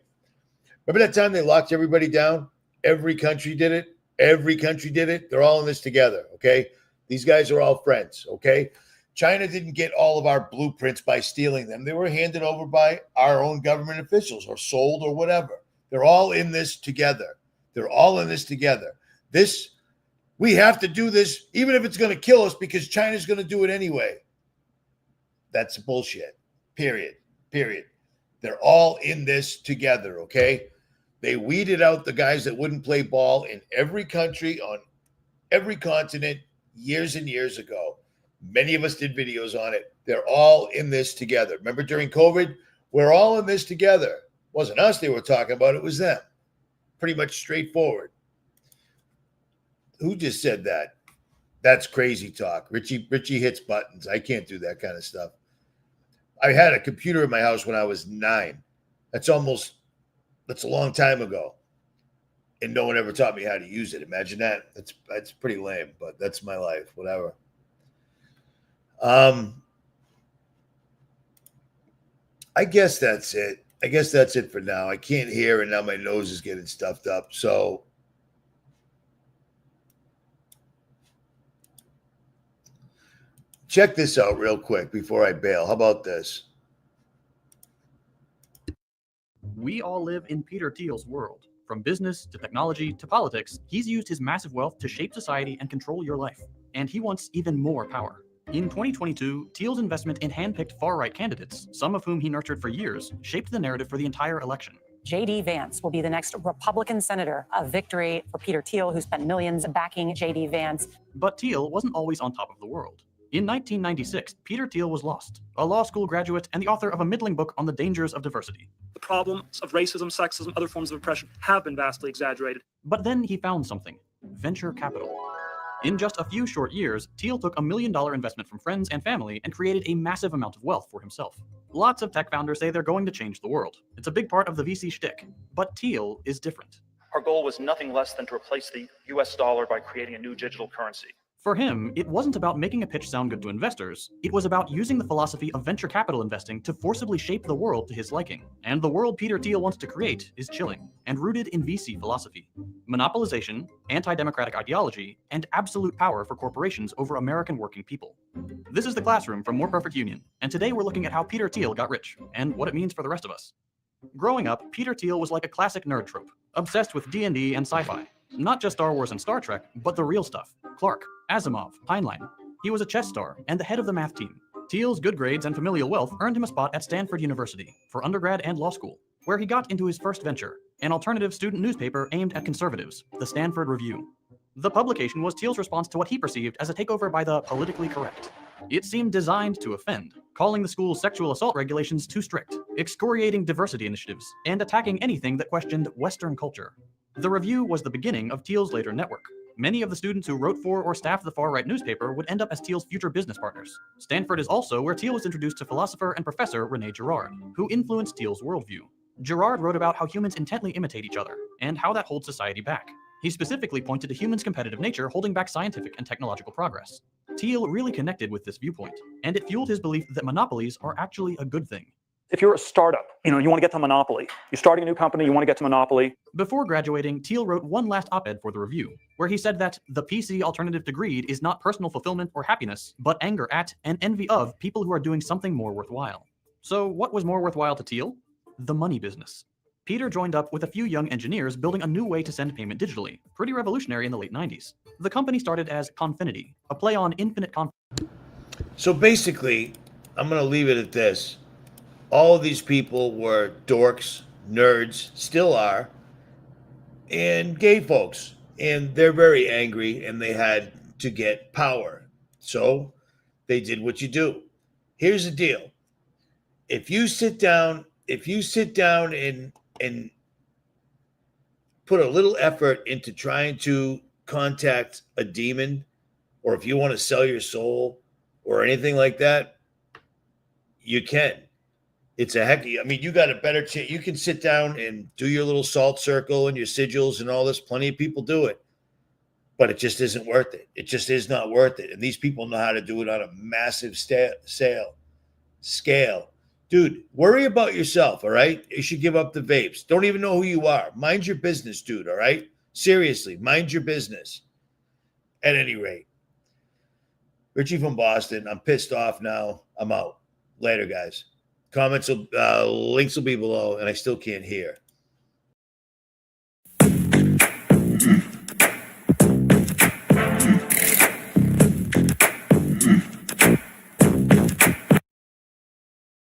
Remember that time they locked everybody down? Every country did it. Every country did it. They're all in this together, okay? These guys are all friends, okay? China didn't get all of our blueprints by stealing them. They were handed over by our own government officials or sold or whatever. They're all in this together. They're all in this together. We have to do this, even if it's going to kill us, because China's going to do it anyway. That's bullshit. Period. Period. They're all in this together, okay? They weeded out the guys that wouldn't play ball in every country on every continent years and years ago. Many of us did videos on it. They're all in this together. Remember during COVID? We're all in this together. It wasn't us they were talking about. It was them. Pretty much straightforward. Who just said that? That's crazy talk. Richie hits buttons. I can't do that kind of stuff. I had a computer in my house when I was 9. That's a long time ago. And no one ever taught me how to use it. Imagine that. That's pretty lame, but that's my life. Whatever. I guess that's it. I guess that's it for now. I can't hear, and now my nose is getting stuffed up. So check this out real quick before I bail. How about this? We all live in Peter Thiel's world. From business to technology to politics, he's used his massive wealth to shape society and control your life. And he wants even more power. In 2022, Thiel's investment in hand-picked far-right candidates, some of whom he nurtured for years, shaped the narrative for the entire election. J.D. Vance will be the next Republican senator. A victory for Peter Thiel, who spent millions backing J.D. Vance. But Thiel wasn't always on top of the world. In 1996, Peter Thiel was lost, a law school graduate and the author of a middling book on the dangers of diversity. The problems of racism, sexism, other forms of oppression have been vastly exaggerated. But then he found something: venture capital. In just a few short years, Thiel took $1 million investment from friends and family and created a massive amount of wealth for himself. Lots of tech founders say they're going to change the world. It's a big part of the VC shtick. But Thiel is different. Our goal was nothing less than to replace the US dollar by creating a new digital currency. For him, it wasn't about making a pitch sound good to investors. It was about using the philosophy of venture capital investing to forcibly shape the world to his liking. And the world Peter Thiel wants to create is chilling and rooted in VC philosophy: monopolization, anti-democratic ideology, and absolute power for corporations over American working people. This is The Classroom from More Perfect Union, and today we're looking at how Peter Thiel got rich and what it means for the rest of us. Growing up, Peter Thiel was like a classic nerd trope, obsessed with D&D and sci-fi. Not just Star Wars and Star Trek, but the real stuff: Clark, Asimov, Heinlein. He was a chess star and the head of the math team. Thiel's good grades and familial wealth earned him a spot at Stanford University for undergrad and law school, where he got into his first venture, an alternative student newspaper aimed at conservatives, the Stanford Review. The publication was Thiel's response to what he perceived as a takeover by the politically correct. It seemed designed to offend, calling the school's sexual assault regulations too strict, excoriating diversity initiatives, and attacking anything that questioned Western culture. The review was the beginning of Thiel's later network. Many of the students who wrote for or staffed the far-right newspaper would end up as Thiel's future business partners. Stanford is also where Thiel was introduced to philosopher and professor René Girard, who influenced Thiel's worldview. Girard wrote about how humans intently imitate each other, and how that holds society back. He specifically pointed to humans' competitive nature holding back scientific and technological progress. Thiel really connected with this viewpoint, and it fueled his belief that monopolies are actually a good thing. If you're a startup, you want to get to monopoly. You're starting a new company, you want to get to monopoly. Before graduating, Thiel wrote one last op-ed for the review, where he said that the PC alternative to greed is not personal fulfillment or happiness, but anger at and envy of people who are doing something more worthwhile. So what was more worthwhile to Thiel? The money business. Peter joined up with a few young engineers building a new way to send payment digitally, pretty revolutionary in the late 90s. The company started as Confinity, a play on infinite So basically, I'm going to leave it at this. All of these people were dorks, nerds, still are, and gay folks. And they're very angry, and they had to get power. So they did what you do. Here's the deal. If you sit down and put a little effort into trying to contact a demon, or if you want to sell your soul or anything like that, you can. It's a heck. I mean, you got a better chance. You can sit down and do your little salt circle and your sigils and all this. Plenty of people do it, but it just isn't worth it. It just is not worth it. And these people know how to do it on a massive scale. Dude, worry about yourself, all right? You should give up the vapes. Don't even know who you are. Mind your business, dude, all right? Seriously, mind your business. At any rate, Richie from Boston, I'm pissed off now. I'm out. Later, guys. Links will be below, and I still can't hear.